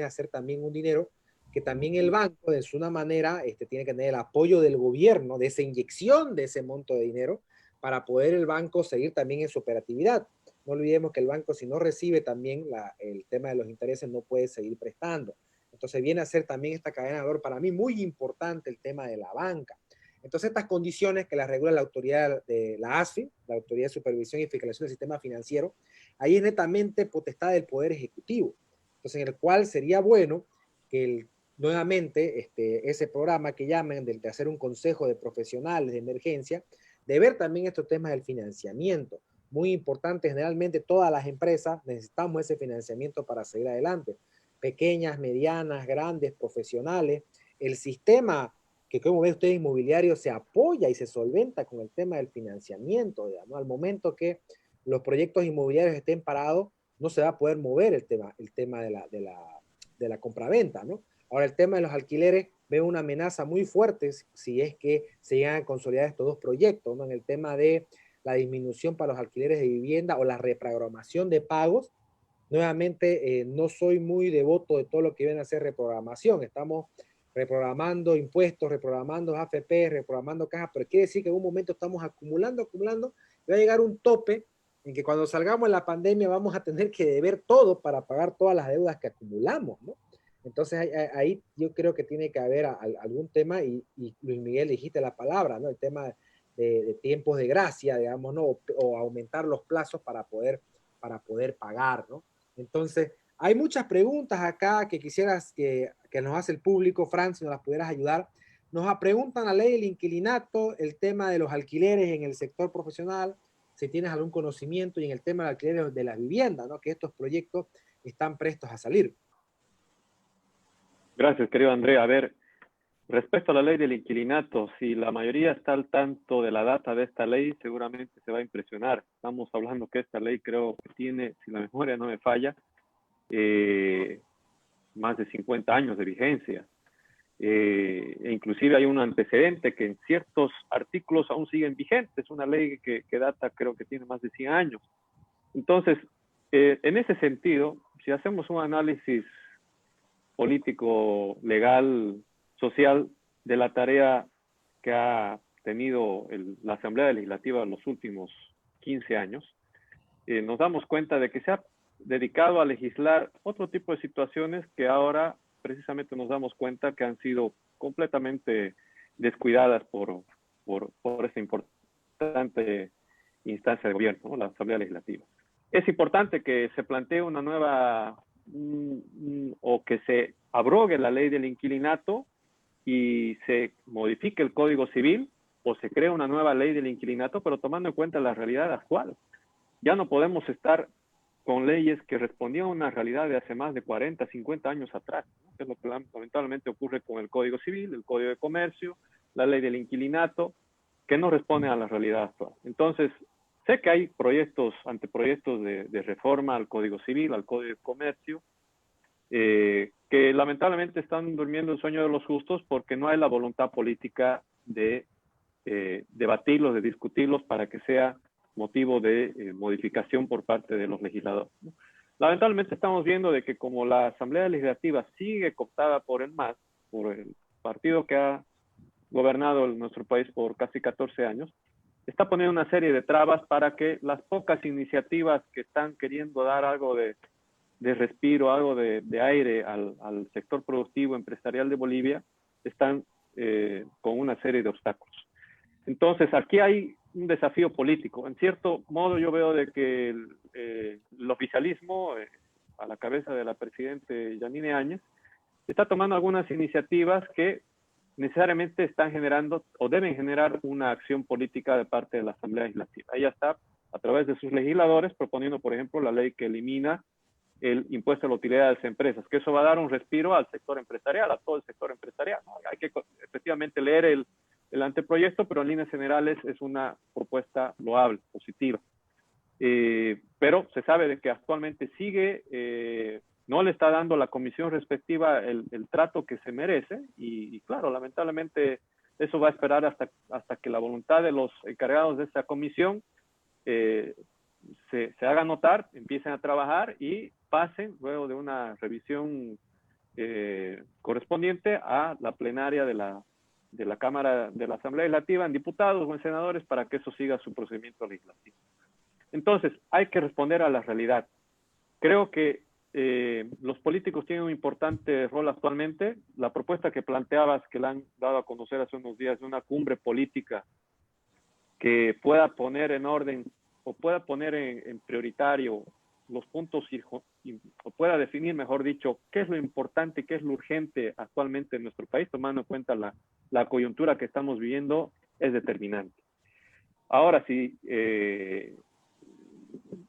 a ser también un dinero que también el banco, de una manera, tiene que tener el apoyo del gobierno, de esa inyección de ese monto de dinero, para poder el banco seguir también en su operatividad. No olvidemos que el banco, si no recibe también el tema de los intereses, no puede seguir prestando. Entonces viene a ser también esta cadena de valor para mí muy importante el tema de la banca. Entonces estas condiciones que las regula la autoridad de la ASFI, la Autoridad de Supervisión y Fiscalización del Sistema Financiero, ahí es netamente potestad del Poder Ejecutivo. Entonces en el cual sería bueno que nuevamente ese programa que llaman de hacer un consejo de profesionales de emergencia, de ver también estos temas del financiamiento. Muy importante, generalmente todas las empresas necesitamos ese financiamiento para seguir adelante. Pequeñas, medianas, grandes, profesionales. El sistema que, como ve usted, inmobiliario se apoya y se solventa con el tema del financiamiento, digamos. Al momento que los proyectos inmobiliarios estén parados, no se va a poder mover el tema de la compraventa, ¿no? Ahora, el tema de los alquileres, veo una amenaza muy fuerte si es que se llegan a consolidar estos dos proyectos, ¿no? En el tema de la disminución para los alquileres de vivienda o la reprogramación de pagos. Nuevamente, no soy muy devoto de todo lo que viene a ser reprogramación. Estamos reprogramando impuestos, reprogramando AFP, reprogramando cajas, pero quiere decir que en un momento estamos acumulando, y va a llegar un tope en que cuando salgamos de la pandemia vamos a tener que deber todo para pagar todas las deudas que acumulamos, ¿no? Entonces ahí yo creo que tiene que haber algún tema, y Luis Miguel dijiste la palabra, ¿no? El tema de tiempos de gracia, digamos, ¿no? O aumentar los plazos para poder pagar, ¿no? Entonces, hay muchas preguntas acá que quisieras que nos hace el público, Fran, si nos las pudieras ayudar. Nos preguntan la ley del inquilinato, el tema de los alquileres en el sector profesional, si tienes algún conocimiento, y en el tema de alquileres de las viviendas, ¿no? Que estos proyectos están prestos a salir. Gracias, querido André. A ver, respecto a la ley del inquilinato, si la mayoría está al tanto de la data de esta ley, seguramente se va a impresionar. Estamos hablando que esta ley creo que tiene, si la memoria no me falla, más de 50 años de vigencia. E inclusive hay un antecedente que en ciertos artículos aún siguen vigentes, una ley que data, creo que tiene más de 100 años. Entonces, en ese sentido, si hacemos un análisis político, legal, social de la tarea que ha tenido la Asamblea Legislativa en los últimos 15 años, nos damos cuenta de que se ha dedicado a legislar otro tipo de situaciones que ahora precisamente nos damos cuenta que han sido completamente descuidadas por esta importancia importante instancia de gobierno, ¿no? La Asamblea Legislativa. Es importante que se plantee una nueva o que se abrogue la ley del inquilinato y se modifique el Código Civil o se cree una nueva ley del inquilinato, pero tomando en cuenta la realidad actual. Ya no podemos estar con leyes que respondían a una realidad de hace más de 40, 50 años atrás, ¿no? Que es lo que lamentablemente ocurre con el Código Civil, el Código de Comercio, la ley del inquilinato, que no responden a la realidad actual. Entonces, sé que hay anteproyectos de reforma al Código Civil, al Código de Comercio, que lamentablemente están durmiendo el sueño de los justos porque no hay la voluntad política de debatirlos, de discutirlos para que sea motivo de modificación por parte de los legisladores, ¿no? Lamentablemente estamos viendo de que como la Asamblea Legislativa sigue cooptada por el MAS, por el partido que ha gobernado nuestro país por casi 14 años, está poniendo una serie de trabas para que las pocas iniciativas que están queriendo dar algo de respiro, algo de aire al sector productivo empresarial de Bolivia, están con una serie de obstáculos. Entonces, aquí hay un desafío político. En cierto modo, yo veo de que el oficialismo, a la cabeza de la presidente Yanine Áñez, está tomando algunas iniciativas que necesariamente están generando o deben generar una acción política de parte de la Asamblea Legislativa. Ella está, a través de sus legisladores, proponiendo, por ejemplo, la ley que elimina el impuesto a la utilidad de las empresas, que eso va a dar un respiro al sector empresarial, a todo el sector empresarial, ¿no? Hay que efectivamente leer el anteproyecto, pero en líneas generales es una propuesta loable, positiva. Pero se sabe de que actualmente no le está dando la comisión respectiva el trato que se merece y claro, lamentablemente eso va a esperar hasta que la voluntad de los encargados de esta comisión se haga notar, empiecen a trabajar y pasen luego de una revisión correspondiente a la plenaria de la Cámara de la Asamblea Legislativa en diputados o en senadores para que eso siga su procedimiento legislativo. Entonces, hay que responder a la realidad. Creo que los políticos tienen un importante rol actualmente. La propuesta que planteabas, que la han dado a conocer hace unos días, de una cumbre política que pueda poner en orden o pueda poner en prioritario los puntos o pueda definir, mejor dicho, qué es lo importante, qué es lo urgente actualmente en nuestro país, tomando en cuenta la coyuntura que estamos viviendo, es determinante. Ahora sí,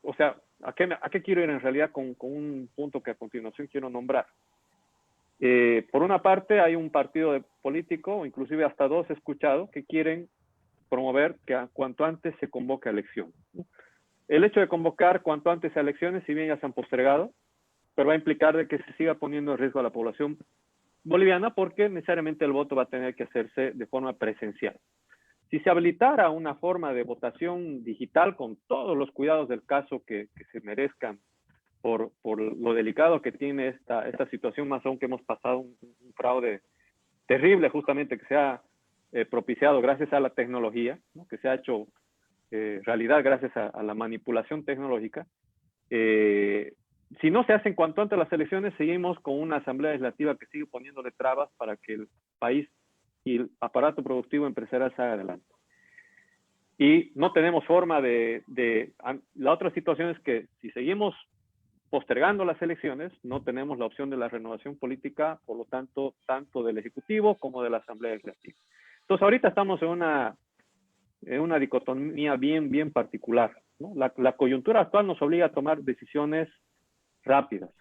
o sea, ¿a qué quiero ir en realidad con un punto que a continuación quiero nombrar? Por una parte, hay un partido político, inclusive hasta dos he escuchado, que quieren promover que cuanto antes se convoque a elecciones, ¿no? El hecho de convocar cuanto antes a elecciones, si bien ya se han postergado, pero va a implicar de que se siga poniendo en riesgo a la población boliviana porque necesariamente el voto va a tener que hacerse de forma presencial. Si se habilitara una forma de votación digital con todos los cuidados del caso que se merezcan por lo delicado que tiene esta situación, más aún que hemos pasado un fraude terrible justamente que se ha propiciado gracias a la tecnología, ¿no? Que se ha hecho realidad gracias a la manipulación tecnológica. Si no se hacen cuanto antes las elecciones, seguimos con una asamblea legislativa que sigue poniéndole trabas para que el país y el aparato productivo empresarial salga adelante. Y no tenemos forma la otra situación es que si seguimos postergando las elecciones, no tenemos la opción de la renovación política, por lo tanto, tanto del Ejecutivo como de la Asamblea Legislativa. Entonces, ahorita estamos en una dicotomía bien particular, ¿no? La coyuntura actual nos obliga a tomar decisiones rápidas,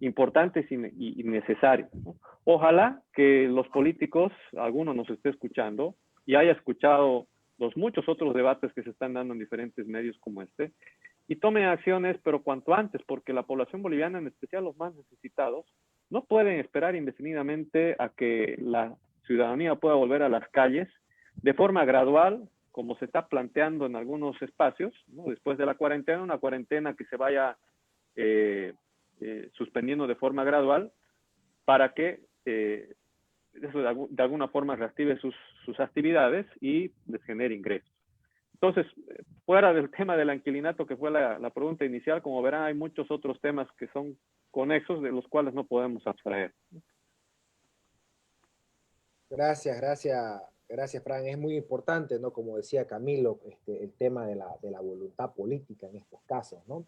importantes y necesarias, ¿no? Ojalá que los políticos, alguno nos esté escuchando y haya escuchado los muchos otros debates que se están dando en diferentes medios como este, y tomen acciones, pero cuanto antes, porque la población boliviana, en especial los más necesitados, no pueden esperar indefinidamente a que la ciudadanía pueda volver a las calles de forma gradual, como se está planteando en algunos espacios, ¿no? Después de la cuarentena, una cuarentena que se vaya suspendiendo de forma gradual para que eso de alguna forma reactive sus actividades y les genere ingresos. Entonces, fuera del tema del inquilinato, que fue la pregunta inicial, como verán, hay muchos otros temas que son conexos de los cuales no podemos abstraer. Gracias, Gracias, Fran. Es muy importante, ¿no? Como decía Camilo, el tema de la voluntad política en estos casos, ¿no?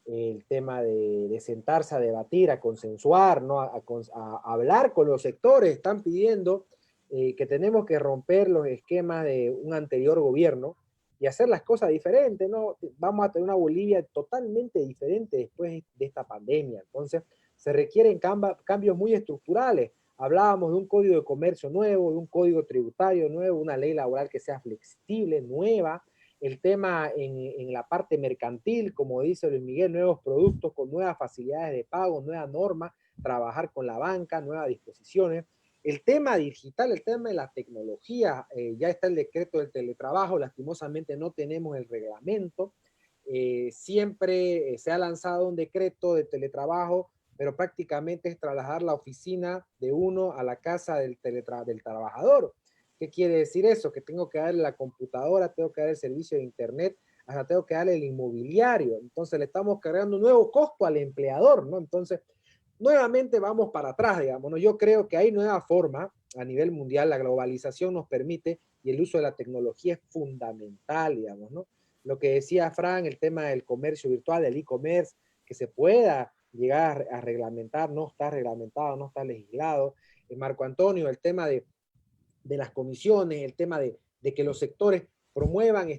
El tema de sentarse a debatir, a consensuar, ¿no? A hablar con los sectores. Están pidiendo que tenemos que romper los esquemas de un anterior gobierno y hacer las cosas diferentes, ¿no? Vamos a tener una Bolivia totalmente diferente después de esta pandemia. Entonces, se requieren cambios muy estructurales. Hablábamos de un código de comercio nuevo, de un código tributario nuevo, una ley laboral que sea flexible, nueva. El tema en la parte mercantil, como dice Luis Miguel, nuevos productos con nuevas facilidades de pago, nuevas normas, trabajar con la banca, nuevas disposiciones. El tema digital, el tema de la tecnología, ya está el decreto del teletrabajo, lastimosamente no tenemos el reglamento. Siempre se ha lanzado un decreto de teletrabajo, pero prácticamente es trasladar la oficina de uno a la casa del trabajador. ¿Qué quiere decir eso? Que tengo que darle la computadora, tengo que dar el servicio de internet, hasta tengo que darle el inmobiliario. Entonces le estamos cargando un nuevo costo al empleador, ¿no? Entonces, nuevamente vamos para atrás, digamos, ¿no? Yo creo que hay nueva forma a nivel mundial, la globalización nos permite y el uso de la tecnología es fundamental, digamos, ¿no? Lo que decía Fran, el tema del comercio virtual, del e-commerce, que se pueda llegar a reglamentar, no está reglamentado, no está legislado. Marco Antonio, el tema de las comisiones, el tema de que los sectores promuevan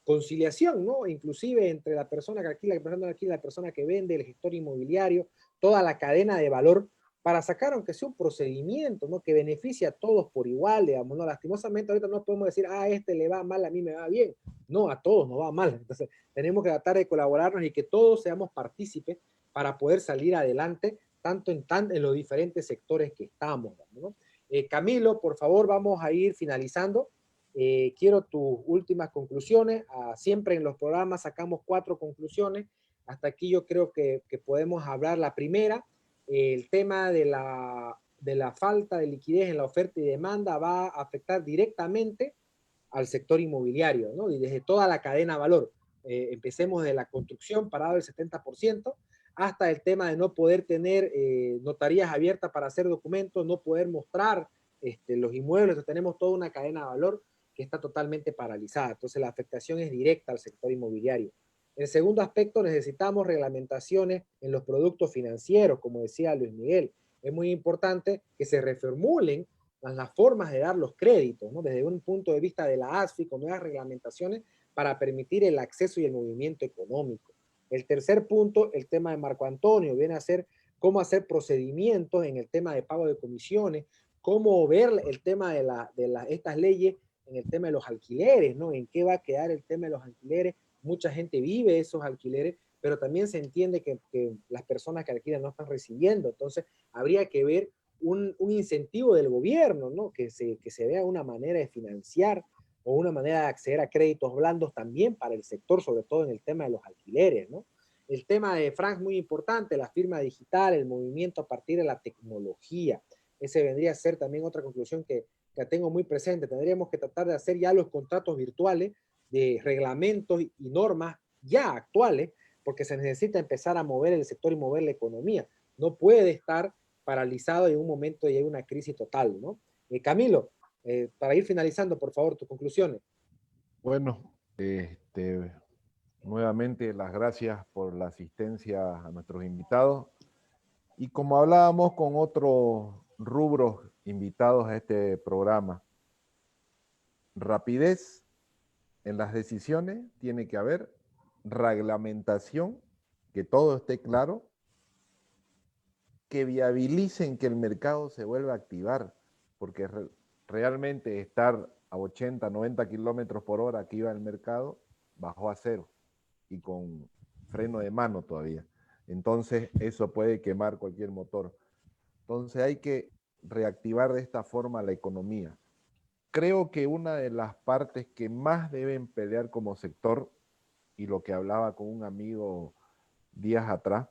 conciliación, ¿no? Inclusive entre la persona que alquila, la persona que vende, el gestor inmobiliario, toda la cadena de valor, para sacar aunque sea un procedimiento, ¿no? Que beneficie a todos por igual, digamos, ¿no? Lastimosamente ahorita no podemos decir, a este le va mal, a mí me va bien. No, a todos nos va mal. Entonces tenemos que tratar de colaborarnos y que todos seamos partícipes para poder salir adelante, tanto en los diferentes sectores que estamos, ¿no? Camilo, por favor, vamos a ir finalizando. Quiero tus últimas conclusiones. Siempre en los programas sacamos 4 conclusiones. Hasta aquí yo creo que podemos hablar. La primera, el tema de la falta de liquidez en la oferta y demanda va a afectar directamente al sector inmobiliario, ¿no? Y desde toda la cadena de valor. Empecemos de la construcción, parado el 70%, hasta el tema de no poder tener notarías abiertas para hacer documentos, no poder mostrar los inmuebles. Tenemos toda una cadena de valor que está totalmente paralizada. Entonces la afectación es directa al sector inmobiliario. El segundo aspecto, necesitamos reglamentaciones en los productos financieros, como decía Luis Miguel. Es muy importante que se reformulen las formas de dar los créditos, ¿no? Desde un punto de vista de la ASFI, con nuevas reglamentaciones para permitir el acceso y el movimiento económico. El tercer punto, el tema de Marco Antonio, viene a ser cómo hacer procedimientos en el tema de pago de comisiones, cómo ver el tema de estas leyes en el tema de los alquileres, ¿no? En qué va a quedar el tema de los alquileres. Mucha gente vive esos alquileres, pero también se entiende que las personas que alquilan no están recibiendo. Entonces, habría que ver un incentivo del gobierno, ¿no? Que se vea una manera de financiar o una manera de acceder a créditos blandos también para el sector, sobre todo en el tema de los alquileres, ¿no? El tema de Frank es muy importante, la firma digital, el movimiento a partir de la tecnología. Ese vendría a ser también otra conclusión que tengo muy presente. Tendríamos que tratar de hacer ya los contratos virtuales de reglamentos y normas ya actuales, porque se necesita empezar a mover el sector y mover la economía. No puede estar paralizado y en un momento y hay una crisis total, ¿no? Camilo, para ir finalizando, por favor, tus conclusiones. Bueno, nuevamente las gracias por la asistencia a nuestros invitados. Y como hablábamos con otros rubros invitados a este programa, rapidez en las decisiones, tiene que haber reglamentación, que todo esté claro, que viabilicen que el mercado se vuelva a activar, porque realmente estar a 80, 90 kilómetros por hora que iba el mercado, bajó a 0 y con freno de mano todavía. Entonces eso puede quemar cualquier motor. Entonces hay que reactivar de esta forma la economía. Creo que una de las partes que más deben pelear como sector, y lo que hablaba con un amigo días atrás,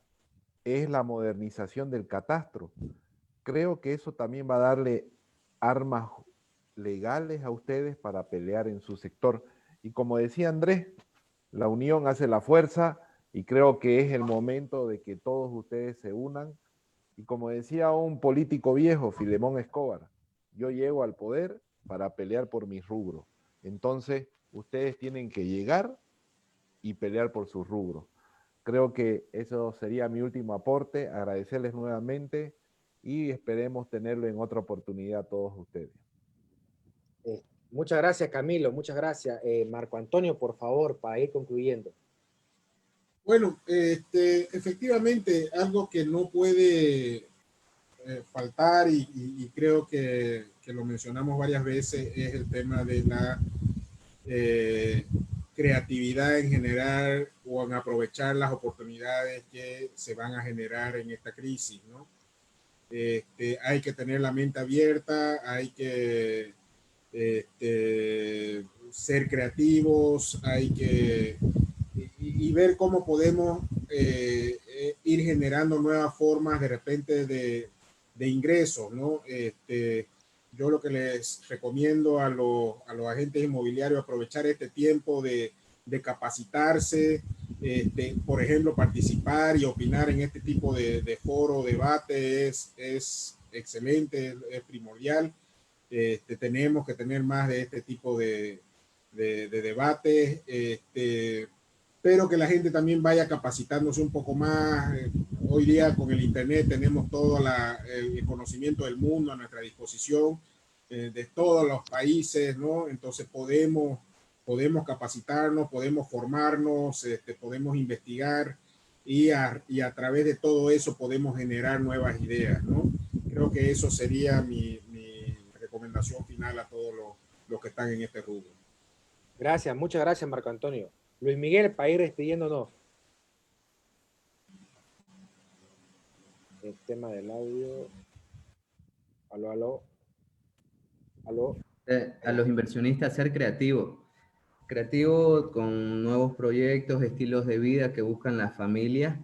es la modernización del catastro. Creo que eso también va a darle armas legales a ustedes para pelear en su sector. Y como decía Andrés, la unión hace la fuerza y creo que es el momento de que todos ustedes se unan. Y como decía un político viejo, Filemón Escobar, yo llego al poder para pelear por mis rubros. Entonces, ustedes tienen que llegar y pelear por sus rubros. Creo que eso sería mi último aporte. Agradecerles nuevamente y esperemos tenerlo en otra oportunidad a todos ustedes. Muchas gracias, Camilo. Muchas gracias. Marco Antonio, por favor, para ir concluyendo. Bueno, efectivamente, algo que no puede faltar y creo que lo mencionamos varias veces es el tema de la creatividad en generar o en aprovechar las oportunidades que se van a generar en esta crisis, ¿no? Hay que tener la mente abierta, hay que ser creativos, hay que y ver cómo podemos ir generando nuevas formas de repente de ingresos, ¿no? Yo lo que les recomiendo a los agentes inmobiliarios aprovechar este tiempo de capacitarse, por ejemplo, participar y opinar en este tipo de foro, debate es excelente, es primordial. Tenemos que tener más de este tipo de debates, pero que la gente también vaya capacitándose un poco más. Hoy día con el internet tenemos todo el conocimiento del mundo a nuestra disposición, de todos los países, ¿no? Entonces podemos capacitarnos, podemos formarnos, podemos investigar y a través de todo eso podemos generar nuevas ideas, ¿no? Creo que eso sería mi recomendación final a todos los que están en este rubro. Gracias, muchas gracias, Marco Antonio. Luis Miguel, para ir despidiéndonos. El tema del audio. Aló, aló. Aló. A los inversionistas ser creativos. Creativos con nuevos proyectos, estilos de vida que buscan las familias,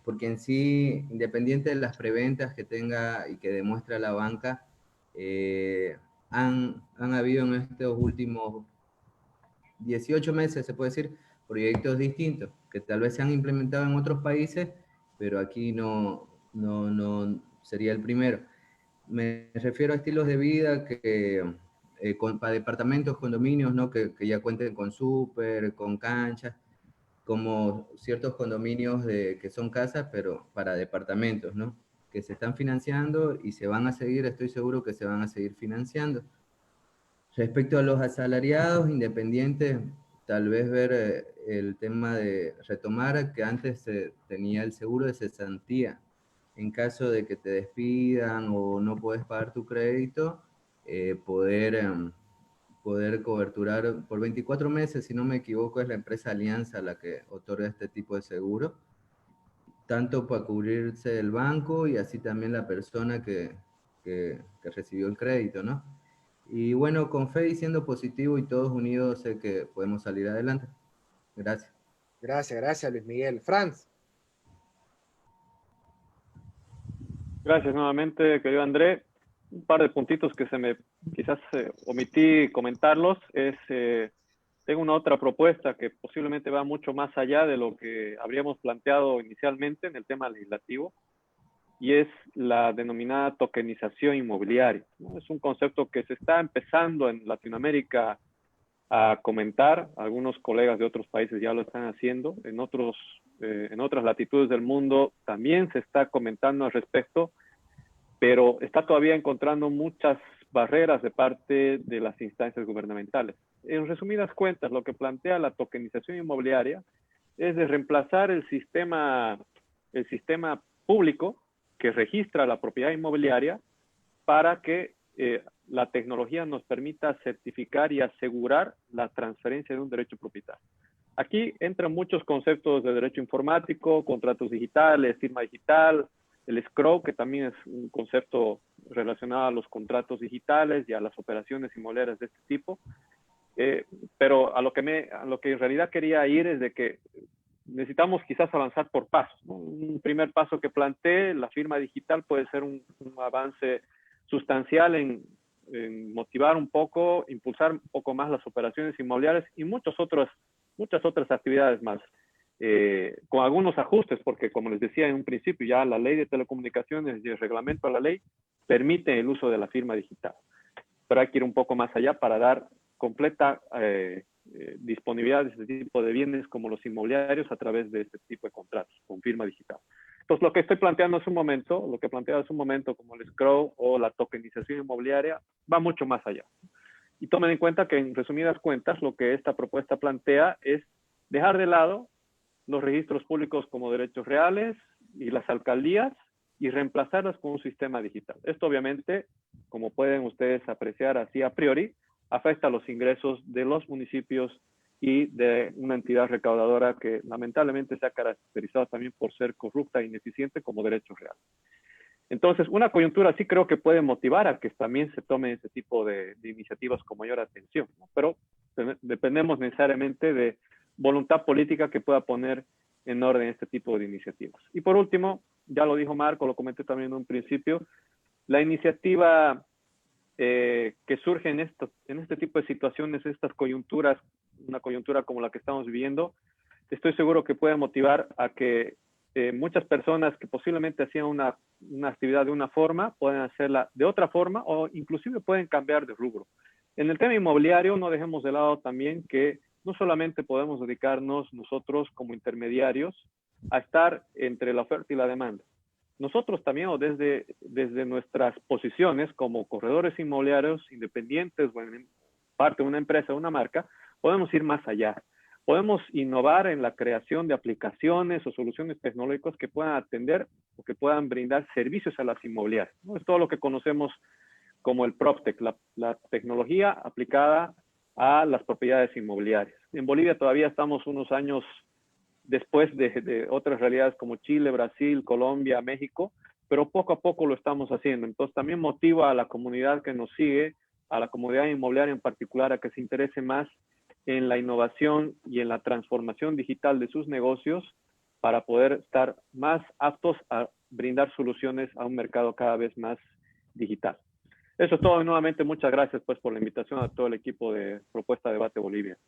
porque en sí, independiente de las preventas que tenga y que demuestra la banca, han habido en estos últimos 18 meses, se puede decir, proyectos distintos, que tal vez se han implementado en otros países, pero aquí no sería el primero. Me refiero a estilos de vida que para departamentos, condominios, ¿no? Que ya cuenten con súper, con canchas, como ciertos condominios que son casas, pero para departamentos, ¿no? Que se están financiando y se van a seguir, estoy seguro que se van a seguir financiando. Respecto a los asalariados independientes, tal vez ver el tema de retomar que antes se tenía el seguro de cesantía. En caso de que te despidan o no puedes pagar tu crédito, poder coberturar por 24 meses, si no me equivoco, es la empresa Alianza la que otorga este tipo de seguro, tanto para cubrirse el banco y así también la persona que recibió el crédito, ¿no? Y bueno, con fe y siendo positivo y todos unidos, sé que podemos salir adelante. Gracias. Gracias, Luis Miguel. Franz. Gracias nuevamente, querido André. Un par de puntitos que quizás omití comentarlos. Tengo una otra propuesta que posiblemente va mucho más allá de lo que habríamos planteado inicialmente en el tema legislativo, y es la denominada tokenización inmobiliaria, ¿no? Es un concepto que se está empezando en Latinoamérica a comentar. Algunos colegas de otros países ya lo están haciendo. En otras latitudes del mundo también se está comentando al respecto, pero está todavía encontrando muchas barreras de parte de las instancias gubernamentales. En resumidas cuentas, lo que plantea la tokenización inmobiliaria es de reemplazar el sistema público que registra la propiedad inmobiliaria para que la tecnología nos permita certificar y asegurar la transferencia de un derecho propietario. Aquí entran muchos conceptos de derecho informático, contratos digitales, firma digital, el escrow, que también es un concepto relacionado a los contratos digitales y a las operaciones inmobiliarias de este tipo. Pero a lo que en realidad quería ir es de que necesitamos quizás avanzar por pasos, ¿no? Un primer paso que planteé, la firma digital, puede ser un avance sustancial en motivar un poco, impulsar un poco más las operaciones inmobiliarias y muchas otras actividades más, con algunos ajustes, porque como les decía en un principio, ya la ley de telecomunicaciones y el reglamento a la ley permite el uso de la firma digital. pero hay que ir un poco más allá para dar completa disponibilidad de este tipo de bienes como los inmobiliarios a través de este tipo de contratos con firma digital. Entonces, lo que estoy planteando hace un momento, lo que planteaba hace un momento como el escrow o la tokenización inmobiliaria, va mucho más allá. Y tomen en cuenta que en resumidas cuentas, lo que esta propuesta plantea es dejar de lado los registros públicos como derechos reales y las alcaldías y reemplazarlas con un sistema digital. Esto obviamente, como pueden ustedes apreciar así a priori, afecta a los ingresos de los municipios y de una entidad recaudadora que lamentablemente se ha caracterizado también por ser corrupta e ineficiente como derechos reales. Entonces, una coyuntura sí creo que puede motivar a que también se tome ese tipo de iniciativas con mayor atención, ¿no? Pero dependemos necesariamente de voluntad política que pueda poner en orden este tipo de iniciativas. Y por último, ya lo dijo Marco, lo comenté también en un principio, la iniciativa que surge en este tipo de situaciones, estas coyunturas, una coyuntura como la que estamos viviendo, estoy seguro que puede motivar a que muchas personas que posiblemente hacían una actividad de una forma, pueden hacerla de otra forma o inclusive pueden cambiar de rubro. En el tema inmobiliario, no dejemos de lado también que no solamente podemos dedicarnos nosotros como intermediarios a estar entre la oferta y la demanda. Nosotros también, o desde nuestras posiciones como corredores inmobiliarios independientes o en parte de una empresa, una marca, podemos ir más allá. Podemos innovar en la creación de aplicaciones o soluciones tecnológicas que puedan atender o que puedan brindar servicios a las inmobiliarias, ¿no? Es todo lo que conocemos como el PropTech, la tecnología aplicada a las propiedades inmobiliarias. En Bolivia todavía estamos unos años después de otras realidades como Chile, Brasil, Colombia, México, pero poco a poco lo estamos haciendo. Entonces también motiva a la comunidad que nos sigue, a la comunidad inmobiliaria en particular, a que se interese más en la innovación y en la transformación digital de sus negocios para poder estar más aptos a brindar soluciones a un mercado cada vez más digital. Eso es todo. Nuevamente, muchas gracias pues por la invitación a todo el equipo de Propuesta Debate Bolivia.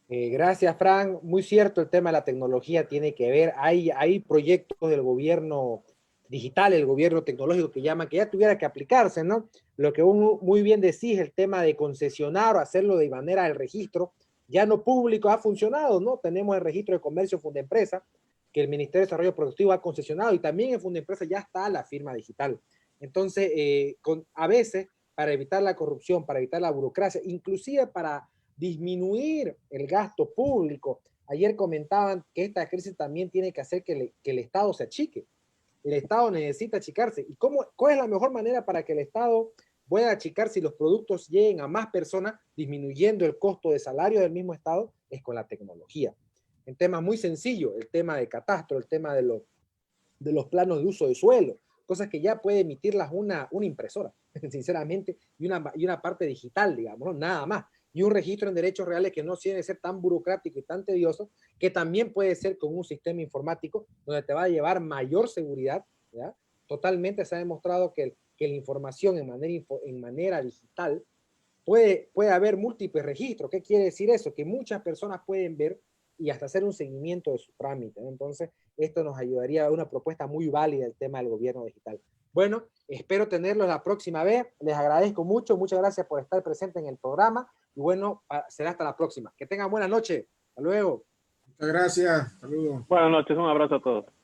Gracias, Frank. Muy cierto, el tema de la tecnología tiene que ver. Hay proyectos del gobierno digital, el gobierno tecnológico que llaman, que ya tuviera que aplicarse, ¿no? Lo que muy bien decís, el tema de concesionar o hacerlo de manera del registro, ya no público, ha funcionado, ¿no? Tenemos el registro de comercio Fundempresa, que el Ministerio de Desarrollo Productivo ha concesionado, y también en Fundempresa ya está la firma digital. Entonces, a veces, para evitar la corrupción, para evitar la burocracia, inclusive para disminuir el gasto público. Ayer comentaban que esta crisis también tiene que hacer que el Estado se achique. El Estado necesita achicarse. ¿Y cuál es la mejor manera para que el Estado pueda achicarse y los productos lleguen a más personas, disminuyendo el costo de salario del mismo Estado? Es con la tecnología. En temas muy sencillos, el tema de catastro, el tema de los planos de uso de suelo, cosas que ya puede emitirlas una impresora, sinceramente, y una parte digital, digamos, ¿no? Nada más. Y un registro en derechos reales que no tiene que ser tan burocrático y tan tedioso, que también puede ser con un sistema informático donde te va a llevar mayor seguridad, ¿ya? Totalmente se ha demostrado que la información en manera digital puede haber múltiples registros. ¿Qué quiere decir eso? Que muchas personas pueden ver y hasta hacer un seguimiento de su trámite, ¿no? Entonces, esto nos ayudaría a una propuesta muy válida del tema del gobierno digital. Bueno, espero tenerlos la próxima vez. Les agradezco mucho. Muchas gracias por estar presente en el programa. Y bueno, será hasta la próxima. Que tengan buena noche. Hasta luego. Muchas gracias. Saludos. Buenas noches. Un abrazo a todos.